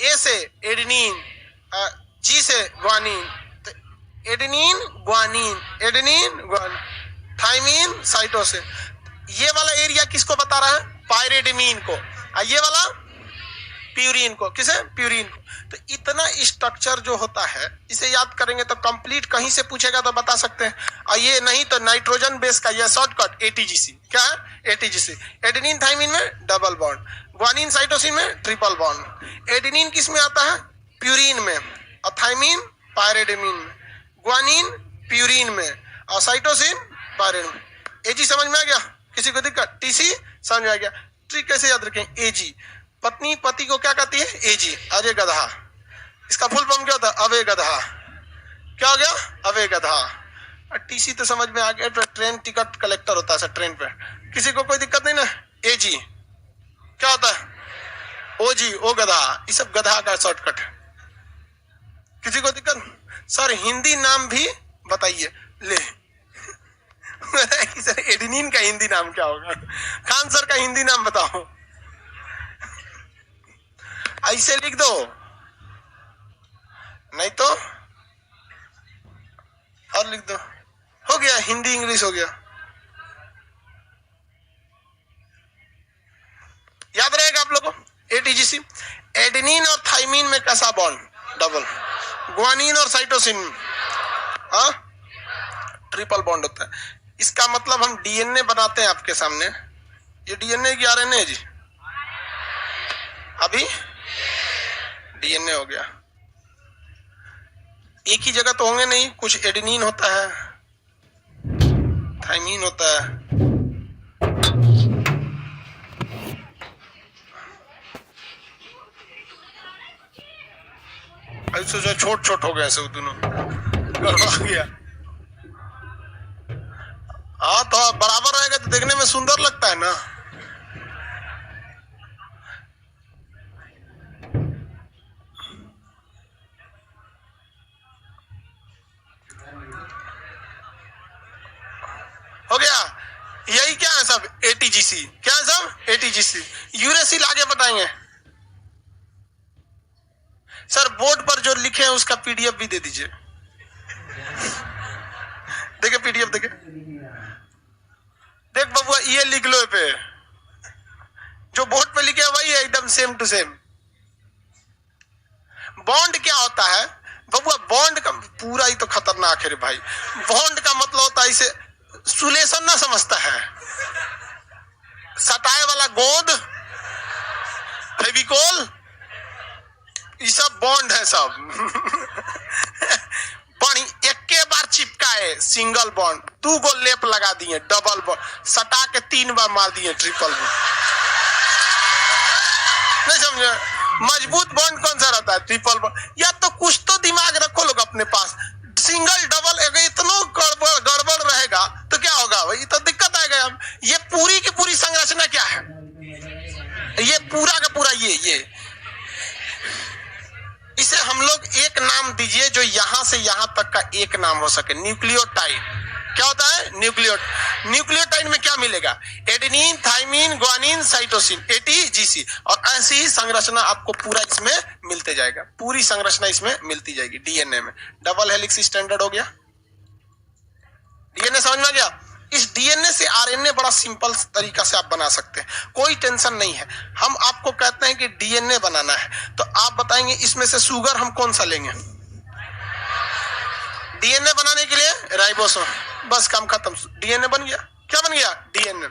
A से एडेनिन, G से ग्वानिन, तो adenine guanine, adenine guanine, thymine cytosine. ये वाला एरिया किसको बता रहा है? पायरेडिमिन को, और ये वाला प्यूरिन को। किसे? प्यूरिन को। तो इतना स्ट्रक्चर जो होता है इसे याद करेंगे तो कंप्लीट, कहीं से पूछेगा तो बता सकते हैं। और ये नहीं तो नाइट्रोजन बेस का यह शॉर्टकट ATGC। क्या है? ATGC। एडेनिन थाइमिन में डबल बॉन्ड, ग्वानिन साइटोसिन में ट्रिपल बॉन्ड। एडेनिन किस में आता है? प्यूरिन में, और थाइमिन पायरेडिमिन में, ग्वानिन प्यूरिन में, और साइटोसिन पायरेडिन में। AG समझ में आ गया? किसी को दिक्कत? TC समझ में आ गया? ट्रिक कैसे याद रखें? AG, पत्नी पति को क्या कहती है? AG, अजय गधा। इसका फुल फॉर्म क्या होता है? अवे गधा। क्या हो गया? अवे गधा। और TC तो समझ में आ गया, तो ट्रेन टिकट कलेक्टर होता है सर, ट्रेन पे। किसी को कोई दिक्कत नहीं ना? AG क्या होता है? OG, ओ गधा। ये सब गधा का शॉर्टकट है। किसी को दिक्कत? सर हिंदी नाम भी बताइए। ले सर एडेनिन का हिंदी नाम क्या होगा? खान सर का हिंदी नाम बताओ। ऐसे लिख दो, नहीं तो और लिख दो, हो गया। हिंदी इंग्लिश हो गया। याद रहेगा आप लोगों को? ATGC। एडेनिन और थाइमिन में कैसा बॉन्ड? डबल। ग्वानिन और साइटोसिन ट्रिपल बॉन्ड होता है। इसका मतलब हम DNA बनाते हैं आपके सामने, ये DNA की RNA है जी, अभी DNA हो गया। एक ही जगह तो होंगे नहीं, कुछ एडेनिन होता है, थाइमिन होता है, ऐसे जो छोट छोट हो गया ऐसे दोनों गड़बड़ा गया। हाँ तो बराबर रहेगा तो देखने में सुंदर लगता है ना। हो गया। यही क्या है सब? ATGC। क्या है सब? ATGC। यूरेसिल आगे बताएंगे सर। बोर्ड पर जो लिखे हैं उसका PDF भी दे दीजिए। देखे PDF, देखे, देख बबुआ, ये लिख लो पे, जो बोर्ड पे लिखे वही है, एकदम सेम टू सेम। बॉन्ड क्या होता है बबुआ? बॉन्ड का पूरा ही तो खतरनाक है रे भाई। बॉन्ड का मतलब होता है, इसे सुलेशन ना समझता है, सटाए वाला गोंद, फेविकोल, ये सब बॉन्ड है सब। पानी एक के बार चिपकाए सिंगल बॉन्ड, 2 गो लेप लगा दिए डबल बॉन्ड, सटा के 3 बार मार दिए ट्रिपल बॉन्ड। नहीं समझे? मजबूत बॉन्ड कौन सा रहता है? Triple bond. या तो कुछ तो दिमाग रखो लोग अपने पास। सिंगल डबल अगर इतना गड़बड़ रहेगा तो क्या होगा भाई? तो दिक्कत आएगा। ये पूरी की पूरी संरचना क्या है? ये पूरा का पूरा ये इसे हम लोग एक नाम दीजिए जो यहां से यहां तक का एक नाम हो सके। न्यूक्लियोटाइड। क्या होता है? न्यूक्लियोटाइड। न्यूक्लियोटाइड में क्या मिलेगा? Adenine, thymine, guanine, cytosine, ATGC. और ऐसी ही संरचना आपको पूरा इसमें मिलते जाएगा, पूरी संरचना इसमें मिलती जाएगी डीएनए में। डबल हेलिक्स स्टैंडर्ड हो गया, डीएनए समझ में आ गया। इस डीएनए से आरएनए बड़ा सिंपल तरीका से आप बना सकते हैं, कोई टेंशन नहीं है। हम आपको कहते हैं कि डीएनए बनाना है, तो आप बताएंगे इसमें से शुगर हम कौन सा लेंगे? डीएनए बनाने के लिए राइबोसोम, बस काम खत्म, डीएनए बन गया। क्या बन गया? डीएनए।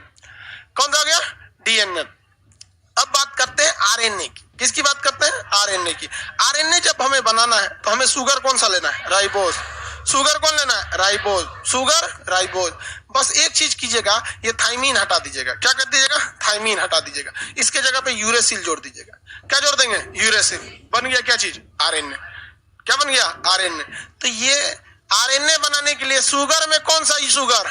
कौन सा हो गया? डीएनए। अब बात करते हैं आरएनए की। किसकी बात करते हैं? आरएनए की। आरएनए जब हमें बनाना है तो हमें शुगर कौन सा लेना है? राइबोज। शुगर कौन लेना है? राइबोज। Sugar, ribose. बस एक चीज कीजिएगा, ये थाइमीन हटा दीजिएगा। क्या कर दीजिएगा? थाइमीन हटा दीजिएगा। इसके जगह पे यूरेसिल जोड़ दीजिएगा। क्या जोड़ देंगे? यूरेसिल। बन गया क्या चीज? आरएनए। क्या बन गया? आरएनए। तो ये आरएनए बनाने के लिए शुगर में कौन सा ही शुगर?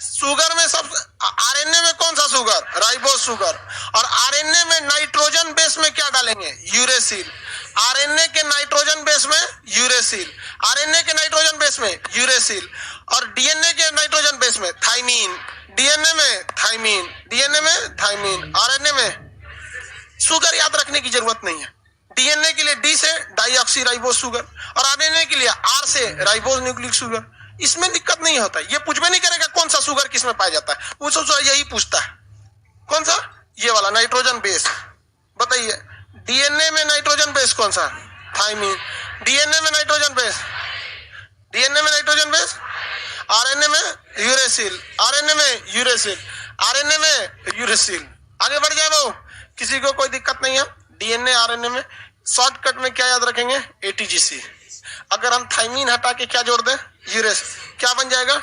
शुगर में सब, आरएनए में कौन सा शुगर? Ribose sugar. और आरएनए में नाइट्रोजन बेस में क्या डालेंगे? यूरेसिल। आरएनए के नाइट्रोजन बेस में यूरेसिल, आरएनए के नाइट्रोजन बेस में यूरेसिल, और डीएनए के नाइट्रोजन बेस में थाइमीन। डीएनए में थाइमीन, डीएनए में थाइमीन, आरएनए में शुगर। याद रखने की जरूरत नहीं है। डीएनए के लिए डी से डाइऑक्सी राइबोज शुगर, और आरएनए के लिए आर से राइबोज न्यूक्लिक शुगर। इसमें दिक्कत नहीं होता। ये पूछ भी नहीं करेगा कौन सा शुगर किस में पाया जाता है, वो सब यही पूछता है। कौन सा? ये वाला नाइट्रोजन बेस। बताइए डीएनए में नाइट्रोजन बेस कौन सा? थाइमीन। डीएनए में नाइट्रोजन बेस, डीएनए में नाइट्रोजन बेस, आरएनए में यूरेसिल, आरएनए में यूरेसिल, आरएनए में यूरेसिल। आगे बढ़ जाए वो, किसी को कोई दिक्कत नहीं है। डीएनए आरएनए में शॉर्टकट में क्या याद रखेंगे? एटीजीसी। अगर हम थाइमीन हटा के क्या जोड़ दें? यूरेसिल, क्या बन जाएगा?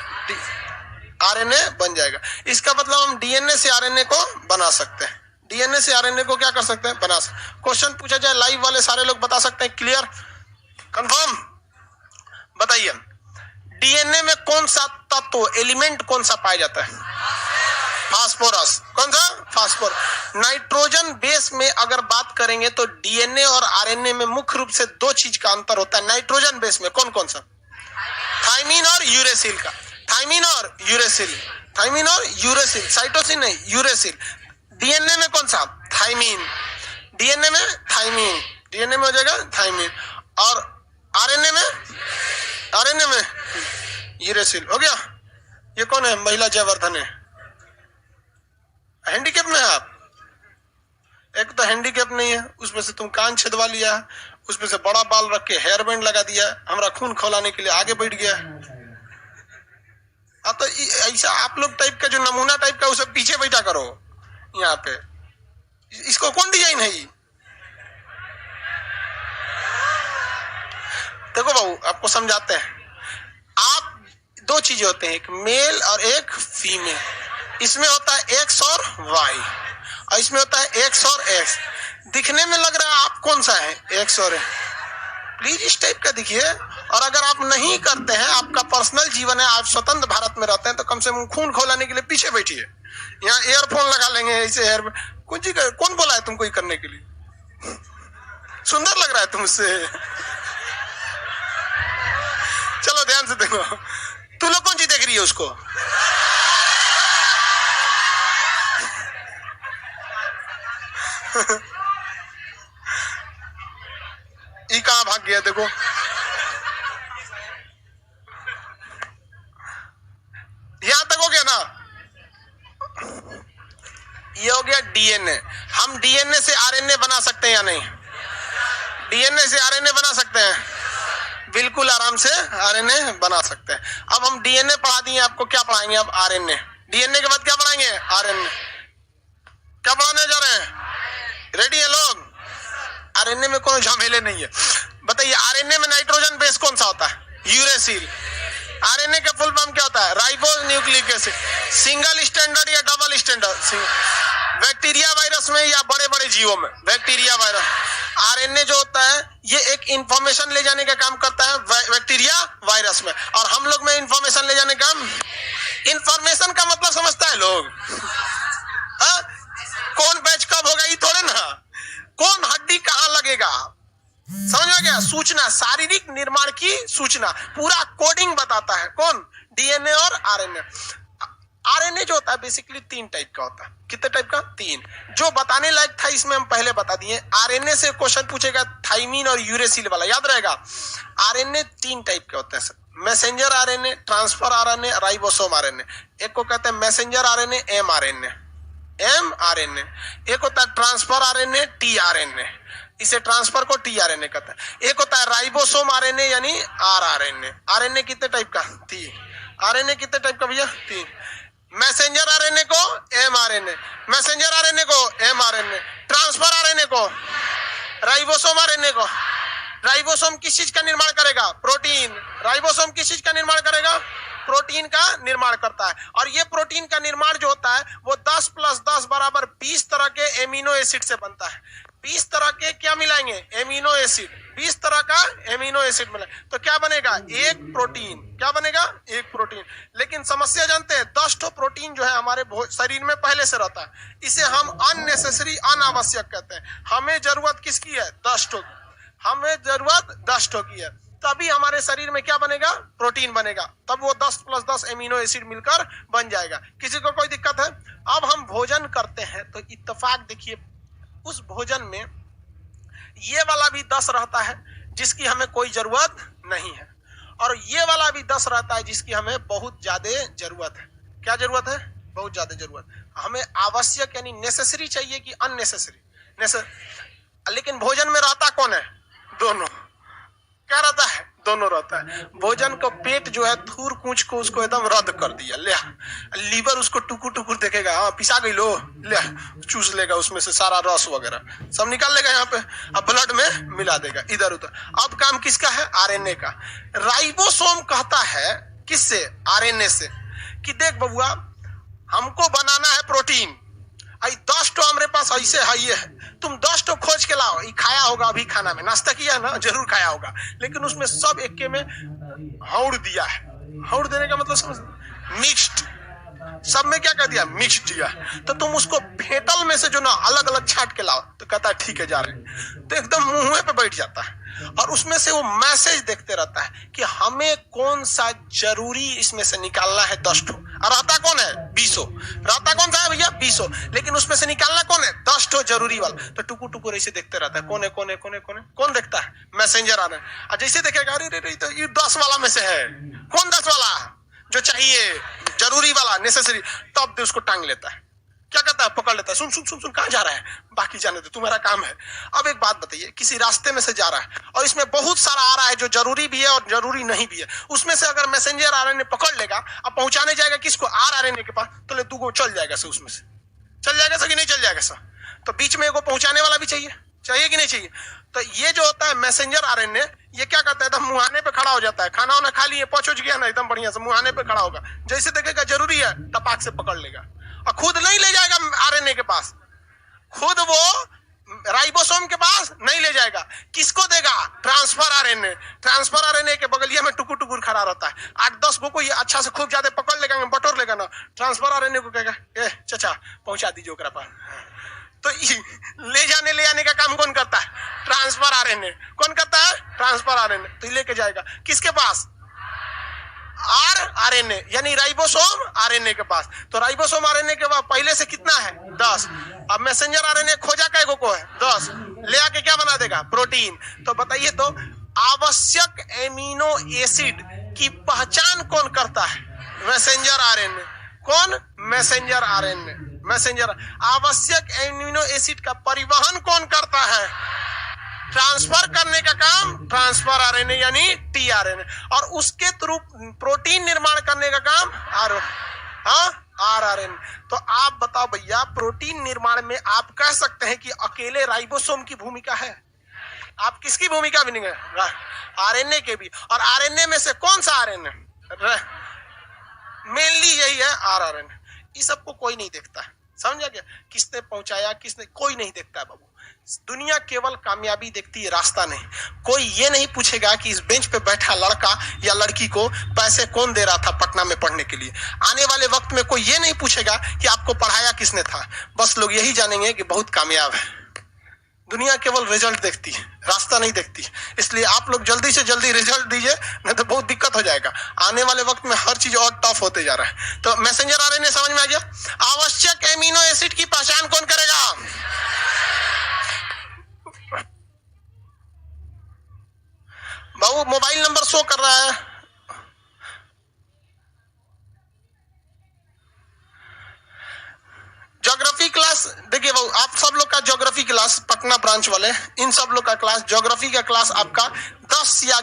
आरएनए बन जाएगा। इसका मतलब हम डीएनए से आरएनए को बना सकते हैं। डीएनए से आरएनए को क्या कर सकते हैं? बना सकते। क्वेश्चन पूछा जाए लाइव वाले सारे लोग बता सकते हैं। Clear, confirm? बताइए डीएनए में कौन सा तत्व, एलिमेंट कौन सा पाया जाता है? फास्फोरस। कौन सा? फास्फोरस। नाइट्रोजन बेस में अगर बात करेंगे तो डीएनए और आरएनए में मुख्य रूप से दो चीज का अंतर होता है। नाइट्रोजन बेस में कौन कौन सा? थाइमीन और यूरेसिल का। थाइमीन और यूरेसिल, थाइमीन और यूरेसिल, साइटोसिन नहीं, यूरेसिल। डीएनए में कौन सा? थाइमीन। डीएनए में थाइमीन, डीएनए में हो जाएगा थाइमीन, और आरएनए में, आरएनए में यूरेसिल। हो गया। ये कौन है? महिला जयवर्धन है। हैंडीकैप में है आप? एक तो हैंडीकैप नहीं है, उसमें से तुम कान छेदवा लिया, उसमें से बड़ा बाल रख के हेयर बैंड लगा दिया, हमारा खून खौलाने के लिए आगे बैठ गया। अब तो ऐसा आप लोग टाइप का जो नमूना टाइप का उसे पीछे बैठा करो यहाँ पे। इसको कौन डिजाइन है ये? देखो बाबू आपको समझाते हैं। आप दो चीजें होते हैं, एक मेल और एक फीमेल। इसमें होता है एक्स और वाई, और इसमें होता है एक्स और एक्स। दिखने में लग रहा है आप कौन सा है? एक्स और प्लीज इस टाइप का दिखिए। और अगर आप नहीं करते हैं, आपका पर्सनल जीवन है, आप स्वतंत्र भारत में रहते हैं, तो कम से कम खून खौलाने के लिए पीछे बैठिए। यहाँ एयरफोन लगा लेंगे ऐसे हेयर में। कौन बोला है तुमको ये करने के लिए? सुंदर लग रहा है तुमसे। चलो ध्यान से देखो, तू लोग कौन सी देख रही है उसको? ये कहां भाग गया? देखो यहां तक हो गया ना। ये हो गया डीएनए। हम डीएनए से आरएनए बना सकते हैं या नहीं? डीएनए से आरएनए बना सकते हैं, बिल्कुल आराम से आरएनए बना सकते हैं। अब हम डीएनए पढ़ा दिए, आपको क्या पढ़ाएंगे अब? आरएनए। डीएनए के बाद क्या पढ़ाएंगे? आरएनए। क्या पढ़ाने जा रहे हैं? रेडी है लोग? आरएनए में कोई झमेले नहीं है। बताइए आरएनए में नाइट्रोजन बेस कौन सा होता है? यूरेसिल। आरएनए का फुल फॉर्म क्या होता है? Ribose nucleic acid. Single standard या डबल स्टैंडर्ड? बैक्टीरिया वायरस में या बड़े बड़े जीवों में? Bacteria virus. आरएनए जो होता है ये एक इंफॉर्मेशन ले जाने का काम करता है बैक्टीरिया वायरस में, और हम लोग में इंफॉर्मेशन ले जाने का। इंफॉर्मेशन का मतलब समझता है लोग? कौन बैच कब होगा ये थोड़े ना, कौन हड्डी कहां लगेगा, समझ में गया? सूचना, शारीरिक निर्माण की सूचना, पूरा कोडिंग बताता है। कौन? डीएनए और आरएनए। आरएनए जो होता है बेसिकली 3 टाइप का होता है। कितने टाइप का? 3। जो बताने लायक था इसमें हम पहले बता दिए। आरएनए से क्वेश्चन पूछेगा थाइमिन और यूरेसिल वाला, याद रहेगा। आरएनए 3 टाइप के होते हैं, messenger RNA, transfer RNA, ribosome RNA. एक को कहते हैं मैसेंजर आरएनए, एमआरएनए। एक होता है ट्रांसफर आरएनए, टीआरएनए। इसे ट्रांसफर को टीआरएनए कहते हैं। एक होता है राइबोसोम आरएनए यानी आरआरएनए। आरएनए कितने टाइप का? 3। आरएनए कितने टाइप का भैया? 3। मैसेंजर आरएनए को एमआरएनए, मैसेंजर आरएनए को एमआरएनए, ट्रांसफर आरएनए को राइबोसोम आरएनए को। राइबोसोम किस चीज का निर्माण करेगा? प्रोटीन। राइबोसोम किस चीज का निर्माण करेगा? प्रोटीन का निर्माण करता है। और ये प्रोटीन का निर्माण जो होता है वो 10 + 10 = 20 तरह के एमिनो एसिड से बनता है। 20 तरह के क्या मिलाएंगे? Amino acid. 20 तरह का एमिनो एसिड मिला तो क्या बनेगा? एक प्रोटीन। क्या बनेगा? एक प्रोटीन। लेकिन समस्या जानते हैं, 10 ठो प्रोटीन जो है हमारे शरीर में पहले से रहता है। इसे हम अननेसेसरी, अनावश्यक कहते हैं। हमें जरूरत किसकी है? 10 ठो। हमें जरूरत 10 ठो की है, तभी हमारे शरीर में क्या बनेगा? प्रोटीन बनेगा। तब वो 10 + 10 एमिनो एसिड मिलकर बन जाएगा। किसी को कोई दिक्कत है? अब हम भोजन करते हैं तो इत्तेफाक देखिए, उस भोजन में ये वाला भी 10 रहता है जिसकी हमें कोई जरूरत नहीं है, और ये वाला भी 10 रहता है जिसकी हमें बहुत ज्यादा जरूरत है। क्या जरूरत है? बहुत ज्यादा जरूरत। हमें आवश्यक यानी नेसेसरी चाहिए कि अननेसेसरी? लेकिन भोजन में रहता कौन है? दोनों। क्या रहता है? दोनों रहता है। भोजन को पेट जो है थूर कूच को उसको एकदम रद्द कर दिया, ले। लीवर उसको टुकुर टुकुर देखेगा, हाँ पिसा गई लो, ले चूस लेगा उसमें से सारा रस वगैरह सब निकाल लेगा यहाँ पे, अब ब्लड में मिला देगा इधर उधर। अब काम किसका है? आरएनए का। राइबोसोम कहता है किससे? आरएनए से, कि देख बबुआ हमको बनाना है प्रोटीन, 10 ठो हमारे पास ऐसे है, ये है, तुम 10 ठो खोज के लाओ। ये खाया होगा अभी खाना में, नाश्ता किया है ना, जरूर खाया होगा, लेकिन उसमें सब एक में हौड़ दिया है। हौड़ देने का मतलब समझ? मिक्स्ड। सब में क्या कर दिया? मिक्स दिया। तो तुम उसको फेटल में से जो ना अलग अलग छाट के लाओ, तो कहता है ठीक है जा रहे हैं। तो एकदम मुंह पे बैठ जाता है और उसमें से वो मैसेज देखते रहता है कि हमें कौन सा जरूरी इसमें से निकालना है। 10 ठो। और रहता कौन है? 20। रहता कौन सा है भैया? 20। लेकिन उसमें से निकालना कौन है? 10 ठो जरूरी वाला। तो टुकुर टुकुर ऐसे देखते रहता है, कौन है कौन है कौन है कौन है? कौन देखता है? मैसेंजर आना। और जैसे देखेगा अरे तो ये 10 वाला में से है। कौन 10 वाला जो चाहिए? जरूरी वाला, नेसेसरी। तब दे उसको टांग लेता है। क्या कहता है? पकड़ लेता है। सुन सुन सुन सुन, कहाँ जा रहा है? बाकी जाने दे, तुम्हारा काम है। अब एक बात बताइए, किसी रास्ते में से जा रहा है और इसमें बहुत सारा आ रहा है जो जरूरी भी है और जरूरी नहीं भी है। उसमें से अगर मैसेंजर आरएनए पकड़ लेगा, अब पहुंचाने जाएगा किसको? आरआरएनए के पास, तो ले 2 चल जाएगा सर, उसमें से चल जाएगा सर कि नहीं चल जाएगा सर? तो बीच में एगो पहुंचाने वाला भी चाहिए कि नहीं चाहिए? तो ये जो होता है मैसेंजर आरएनए, ये क्या करता है? एकदम मुहाने पे खड़ा हो जाता है। खाना वाना खा लिए, पहुंच गया ना, एकदम बढ़िया से मुहाने पे खड़ा होगा। जैसे देखेगा जरूरी है, टपाक से पकड़ लेगा और खुद नहीं ले जाएगा आरएनए के पास, खुद वो राइबोसोम के पास नहीं ले जाएगा। किसको देगा? Transfer RNA. ट्रांसफर आरएनए के बगलिया में टुकुर टुकुर खड़ा रहता है। 8-10 को ये अच्छा से खूब ज्यादा पकड़ लेगा, बटोर लेगा ना। ट्रांसफर आरएनए को कहेगा ए चाचा पहुंचा दीजिए ओकरा पास। तो ले आने का काम कौन करता है? Transfer RNA. कौन करता है? Transfer RNA. तो लेके जाएगा किसके पास? आरएनए यानी राइबोसोम आरएनए के पास। तो राइबोसोम आरएनए के पास पहले से कितना है? 10। अब मैसेंजर आरएनए खोजा कैगो को है? 10। ले आके क्या बना देगा? प्रोटीन। तो बताइए तो आवश्यक एमिनो एसिड की पहचान कौन करता है? Messenger RNA. कौन? Messenger RNA. मैसेंजर। आवश्यक एमिनो एसिड का परिवहन कौन करता है? ट्रांसफर करने का काम ट्रांसफर आरएनए यानी टीआरएनए, और उसके थ्रू प्रोटीन निर्माण करने का काम आरआरएनए। तो आप बताओ भैया, प्रोटीन निर्माण में आप कह सकते हैं कि अकेले राइबोसोम की भूमिका है? आप किसकी भूमिका भी नहीं है? आरएनए के भी। और आरएनए में से कौन सा आरएनए? मेनली यही है आरआरएनए। इस सबको कोई नहीं देखता है, समझा क्या? किसने पहुंचाया, किसने, कोई नहीं देखता है बाबू। दुनिया केवल कामयाबी देखती है, रास्ता नहीं। कोई ये नहीं पूछेगा कि इस बेंच पे बैठा लड़का या लड़की को पैसे कौन दे रहा था पटना में पढ़ने के लिए। आने वाले वक्त में कोई ये नहीं पूछेगा कि आपको पढ़ाया किसने था। बस लोग यही जानेंगे कि बहुत कामयाब है, दुनिया केवल रिजल्ट देखती है, रास्ता नहीं देखती। इसलिए आप लोग जल्दी से जल्दी रिजल्ट दीजिए, नहीं तो बहुत दिक्कत हो जाएगा। आने वाले वक्त में हर चीज और टफ होते जा रहा है। तो मैसेंजर आरएनए समझ में आ गया। आवश्यक एमिनो एसिड की पहचान कौन करेगा? बाबू मोबाइल नंबर शो कर रहा है। ज्योग्राफी क्लास देखिए बाबू, आप सब लोग का ज्योग्राफी क्लास, पटना ब्रांच वाले, इन सब लोग का क्लास, ज्योग्राफी का क्लास आपका 10 या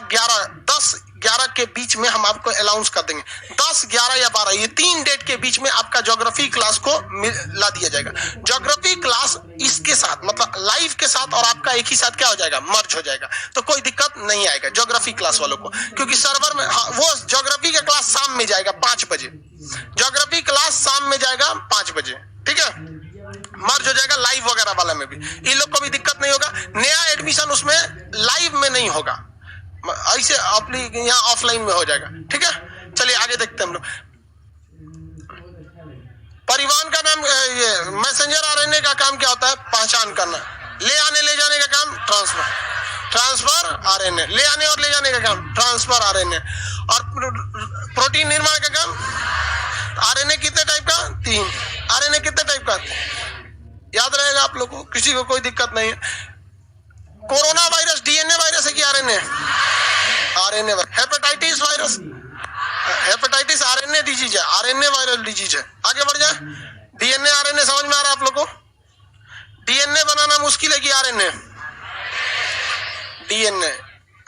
11 के बीच में हम आपको अनाउंस कर देंगे। 10, 11 या 12 ये 3 डेट के बीच में आपका ज्योग्राफी क्लास को ला दिया जाएगा। ज्योग्राफी क्लास इसके साथ मतलब लाइव के साथ और आपका एक ही साथ क्या हो जाएगा, मर्ज हो जाएगा। तो कोई दिक्कत नहीं आएगा ज्योग्राफी क्लास वालों को, क्योंकि सर्वर में वो ज्योग्राफी का क्लास शाम में जाएगा 5 बजे। ज्योग्राफी क्लास शाम में जाएगा 5 बजे, ठीक है, मर्ज हो जाएगा लाइव वगैरह वाला में भी। इन लोग को भी दिक्कत नहीं होगा। नया एडमिशन उसमें लाइव में नहीं होगा, ऐसे अपनी यहाँ ऑफलाइन में हो जाएगा, ठीक है। चलिए आगे देखते हैं हम लोग। परिवहन का नाम, ये मैसेंजर आरएनए का काम क्या होता है? पहचान करना। ले आने ले जाने का काम ट्रांसफर आरएनए। ले आने और ले जाने का काम ट्रांसफर आरएनए। और प्रोटीन निर्माण का काम आरएनए कितने टाइप का? 3। आरएनए कितने टाइप का? याद रहेगा आप लोगों को, किसी को कोई दिक्कत नहीं है। कोरोना वायरस डीएनए वायरस है कि RNA? RNA. Hepatitis virus, hepatitis RNA disease है, आरएनए वायरल डिजीज है। आगे बढ़ जाए। डीएनए आरएनए समझ में आ रहा है आप लोगों को? डीएनए बनाना मुश्किल है कि आरएनए? डीएनए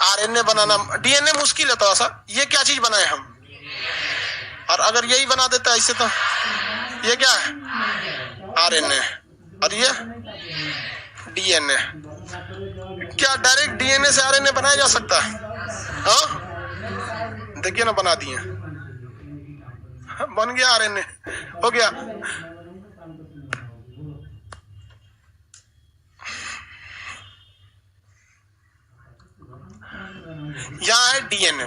आरएनए बनाना, डीएनए मुश्किल है थोड़ा सा। ये क्या चीज बनाए हम, और अगर यही बना देता है इससे, तो ये क्या है? आरएनए। और ये डीएनए। क्या डायरेक्ट डीएनए से आरएनए बनाया जा सकता है? हाँ देखिए ना, बना दिए, बन गया आरएनए, हो गया। यहां है डीएनए।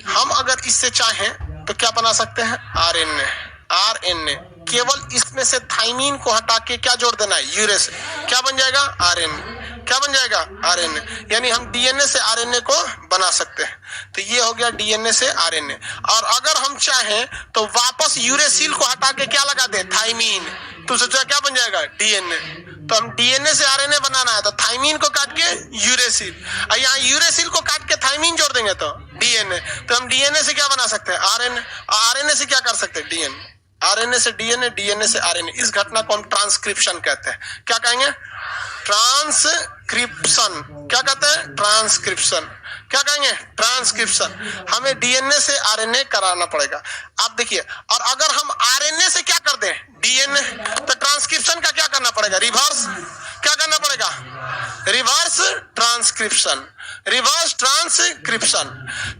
हम अगर इससे चाहें तो क्या बना सकते हैं? आरएनए। आरएनए केवल इसमें से थाइमीन को हटा के क्या जोड़ देना है? यूरेस। क्या बन जाएगा? आरएनए। क्या बन जाएगा? आरएनए। यानी हम डीएनए से आरएनए को बना सकते हैं। तो ये हो गया डीएनए से आरएनए। और अगर हम चाहें तो वापस यूरेसिल को हटा के क्या लगा दें? थाइमीन। तो सोचा क्या बन जाएगा? डीएनए। तो हम डीएनए से आरएनए बनाना है तो थाइमीन को काट के यूरेसिल, और यहाँ यूरेसिल को काट के थाइमीन जोड़ देंगे तो डीएनए। तो हम डीएनए से क्या बना सकते हैं? आरएनए। आरएनए से क्या कर सकते हैं? डीएनए। आरएनए से डीएनए, डीएनए से आरएनए। इस घटना को हम ट्रांसक्रिप्शन कहते हैं। क्या कहेंगे? ट्रांसक्रिप्शन। क्या कहते हैं? ट्रांसक्रिप्शन। क्या कहेंगे? ट्रांसक्रिप्शन। हमें डीएनए से आरएनए कराना पड़ेगा। आप देखिए, और अगर हम आरएनए से क्या कर दें? डीएनए, तो ट्रांसक्रिप्शन का क्या करना पड़ेगा? रिवर्स। क्या करना पड़ेगा? Reverse transcription. Reverse transcription.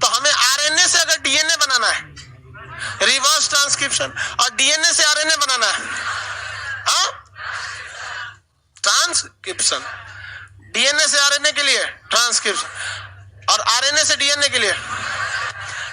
तो हमें आरएनए से अगर डीएनए बनाना है, रिवर्स ट्रांसक्रिप्शन, और डीएनए से आरएनए बनाना है, ट्रांसक्रिप्शन। डीएनए से आरएनए के लिए ट्रांसक्रिप्शन, और आरएनए से डीएनए के लिए।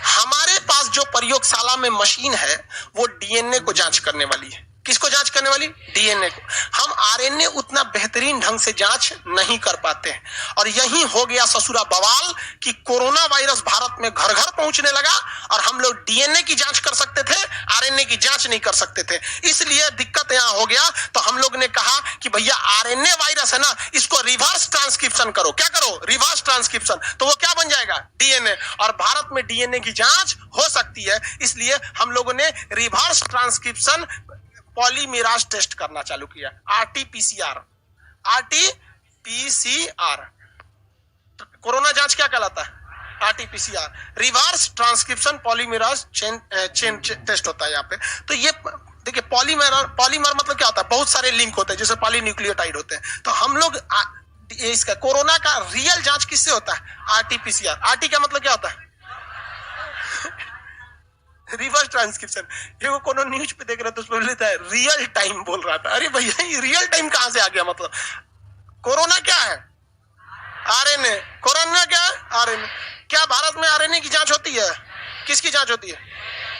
हमारे पास जो प्रयोगशाला में मशीन है वो डीएनए को जांच करने वाली है। किसको जांच करने वाली? डीएनए को। हम आरएनए उतना बेहतरीन ढंग से जांच नहीं कर पाते हैं, और यही हो गया ससुरा बवाल कि कोरोना वायरस भारत में घर घर पहुंचने लगा, और हम लोग डीएनए की जांच कर सकते थे, आरएनए की जांच नहीं कर सकते थे। इसलिए दिक्कत यहां हो गया। तो हम लोग ने कहा कि भैया आरएनए वायरस है ना, इसको रिवर्स ट्रांसक्रिप्शन करो। क्या करो? Reverse transcription. तो वो क्या बन जाएगा? डीएनए। और भारत में डीएनए की जांच हो सकती है, इसलिए हम लोगों ने रिवर्स ट्रांसक्रिप्शन पॉलीमेराज टेस्ट करना चालू किया। आरटीपीसीआर। आरटीपीसीआर कोरोना जांच क्या कहलाता है? RTPCR, reverse transcription polymerase chain test होता है यहाँ पे। तो ये देखिए, पॉलीमर मतलब क्या होता है? बहुत सारे लिंक होते हैं, जैसे पॉलीन्यूक्लियोटाइड होते हैं। तो हम लोग इसका कोरोना का रियल जांच किससे होता है? आरटीपीसीआर। आरटी का मतलब क्या होता है? Reverse transcription. ये वो कोनो न्यूज पे देख रहा था, उसमें लिखा है रियल टाइम बोल रहा था। अरे भैया ये रियल टाइम कहां से आ गया? मतलब कोरोना क्या है? आरएनए। कोरोना क्या है? आरएनए। क्या भारत में आरएनए की जांच होती है? किसकी जांच होती है?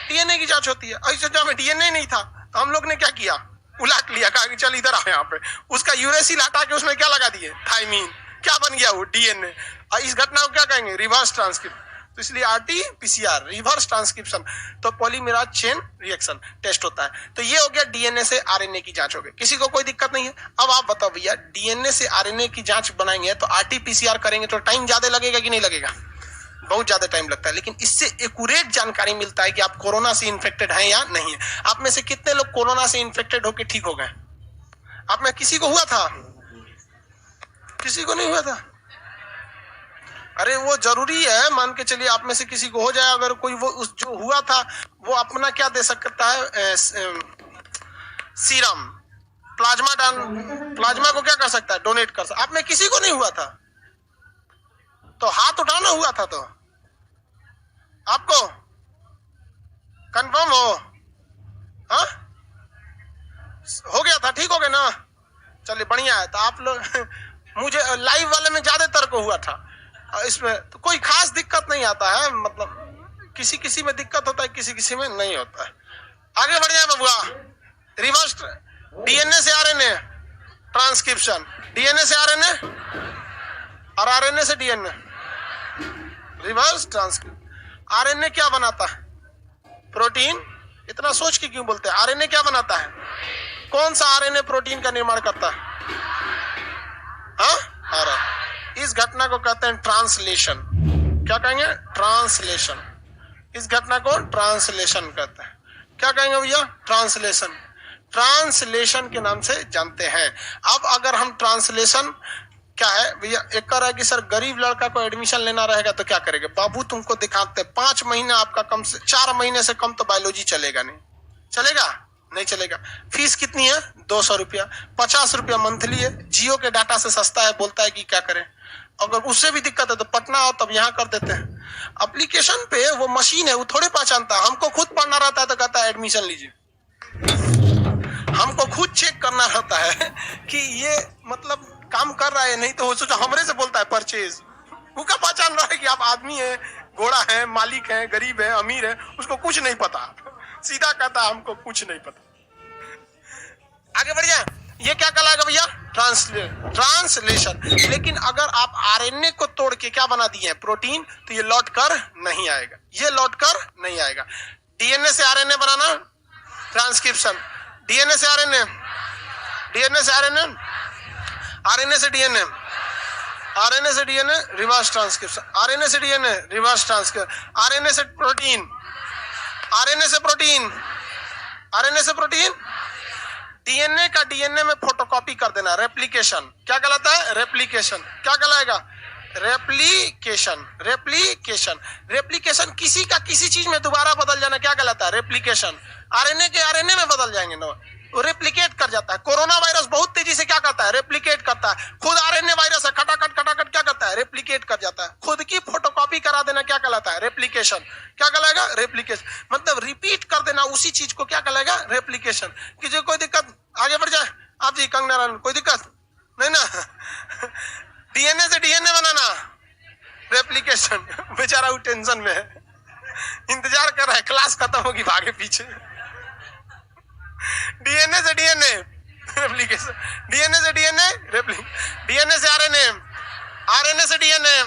डीएनए की जांच होती है। ऐसे जब डीएनए नहीं था तो हम लोग ने क्या किया? उलट लिया, कहा कि चल इधर आओ यहाँ पे, उसका यूरेसिल हटा के उसमें क्या लगा दिए, थाइमीन, क्या बन गया वो, डीएनए। और इस घटना को क्या कहेंगे, रिवर्स ट्रांसक्रिप्शन। तो इसलिए आरटीपीसीआर रिवर्स ट्रांसक्रिप्शन, तो पॉलीमरेज चेन रिएक्शन टेस्ट होता है। तो ये हो गया डीएनए से आरएनए की जांच हो गई, किसी को कोई दिक्कत नहीं है। अब आप बताओ भैया, डीएनए से आरएनए की जांच बनाएंगे तो आरटीपीसीआर करेंगे तो टाइम ज्यादा लगेगा कि नहीं लगेगा, बहुत ज्यादा टाइम लगता है, लेकिन इससे एक्यूरेट जानकारी मिलता है कि आप कोरोना से इन्फेक्टेड हैं या नहीं है। आप में से कितने लोग कोरोना से इन्फेक्टेड होकर ठीक हो गए? आप में किसी को हुआ था? किसी को नहीं हुआ था? अरे वो जरूरी है, मान के चलिए आप में से किसी को हो जाए, अगर कोई वो उस जो हुआ था वो अपना क्या दे सकता है, सीरम, प्लाज्मा प्लाज्मा को क्या कर सकता है, डोनेट कर सकता। आप में किसी को नहीं हुआ था तो हाथ उठाना हुआ था, तो आपको कंफर्म हो? हाँ, हो गया था, ठीक हो गया ना, चलिए बढ़िया है। तो आप लोग मुझे लाइव वाले में ज्यादातर को हुआ था, इसमें तो कोई खास दिक्कत नहीं आता है, मतलब किसी किसी में दिक्कत होता है, किसी किसी में नहीं होता है। आगे बढ़ जाए बबुआ, रिवर्स डीएनए से आरएनए ट्रांसक्रिप्शन, डीएनए से आरएनए और आरएनए से डीएनए, रिवर्स ट्रांसक्रिप्शन। आरएनए क्या बनाता है? प्रोटीन। इतना सोच के क्यों बोलते हैं? आरएनए क्या बनाता है? कौन सा आरएनए प्रोटीन का निर्माण करता है? हाँ, आरएनए। इस घटना को कहते हैं ट्रांसलेशन। क्या कहेंगे? ट्रांसलेशन। इस घटना को ट्रांसलेशन कहते हैं। क्या कहेंगे भैया? ट्रांसलेशन। ट्रांसलेशन के नाम से जानते हैं। अब अगर हम ट्रांसलेशन क्या है भैया, एक कर है कि सर गरीब लड़का को एडमिशन लेना रहेगा तो क्या करेंगे? बाबू तुमको दिखाते 5 महीना आपका कम से 4 महीने से कम तो बायोलॉजी चलेगा नहीं, चलेगा नहीं चलेगा। फीस कितनी है? 200 रुपया, 50 रुपया मंथली है। जियो के डाटा से सस्ता है, बोलता है कि क्या करें। अगर उससे भी दिक्कत है तो पटना आओ, तब यहाँ कर देते हैं। एप्लीकेशन पे वो मशीन है, वो थोड़े पहचानता है। हमको खुद पढ़ना रहता है तो कहता है एडमिशन लीजिए। हमको खुद चेक करना रहता है कि ये मतलब काम कर रहा है, नहीं तो वो सोचा हमरे से बोलता है परचेज। वो क्या पहचान रहा है कि आप आदमी है, घोड़ा है, मालिक है, गरीब है, अमीर है, उसको कुछ नहीं पता। सीधा कहता है हमको कुछ नहीं पता। आगे बढ़ जाए, ये क्या कहलाएगा भैया? ट्रांसलेशन। लेकिन अगर आप आरएनए को तोड़ के क्या बना दिए हैं? प्रोटीन, तो ये लौट कर नहीं आएगा, ये लौट कर नहीं आएगा। डीएनए से आरएनए बनाना ट्रांसक्रिप्शन, डीएनए से आरएनए, डीएनए से आरएनए, आरएनए से डीएनए, आरएनए से डीएनए रिवर्स ट्रांसक्रिप्शन, आरएनए से डीएनए रिवर्स ट्रांसक्रिप्शन, आरएनए से प्रोटीन, आरएनए से प्रोटीन, आरएनए से प्रोटीन। डीएनए का डीएनए में फोटोकॉपी कर देना, रेप्लिकेशन। क्या कहलाता है? रेप्लिकेशन। क्या कहलाएगा? रेप्लिकेशन। रेप्लिकेशन, रेप्लिकेशन किसी का किसी चीज में दोबारा बदल जाना क्या कहलाता है? रेप्लिकेशन। आरएनए के आरएनए में बदल जाएंगे ना, वो रेप्लिकेट कर जाता है। कोरोना वायरस बहुत तेजी से क्या करता है? रेप्लिकेट करता है। खुद आरएनए वायरस है, खटाखट खटाखट क्या करता है? रेप्लिकेट कर जाता है। खुद की फोटोकॉपी करा देना क्या कहलाता है? रेप्लिकेशन। क्या कहलाएगा? रेप्लिकेशन। मतलब रिपीट कर देना उसी चीज को, क्या कहलाएगा? रेप्लिकेशन। किसी कोई दिक्कत? आगे बढ़ जाए आप जी, कंगना रान, कोई दिक्कत नहीं ना? डीएनए से डीएनए बनाना रेप्लिकेशन। बेचारा वो टेंशन में है, इंतजार कर रहा है क्लास खत्म होगी, भागे पीछे। डीएनए से डीएनए रेप्लिकेशन, डीएनए से डीएनए डीएनए से आरएनए, आरएनए से डीएनए।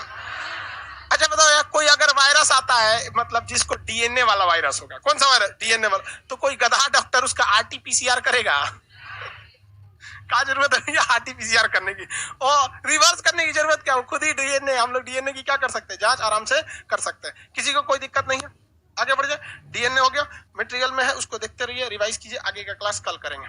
अच्छा बताओ यार, कोई अगर वायरस आता है, मतलब जिसको डीएनए वाला वायरस होगा, कौन सा वायरस? डीएनए वाला, तो कोई गधा डॉक्टर उसका आरटीपीसीआर करेगा? क्या जरूरत है आरटीपीसीआर करने की, और रिवर्स करने की जरूरत क्या? खुद ही डीएनए, हम लोग डीएनए की क्या कर सकते हैं? जांच आराम से कर सकते हैं, किसी को कोई दिक्कत नहीं है। आगे बढ़ जाए, डीएनए हो गया, मटेरियल में है, उसको देखते रहिए, रिवाइज कीजिए, आगे का क्लास कल करेंगे।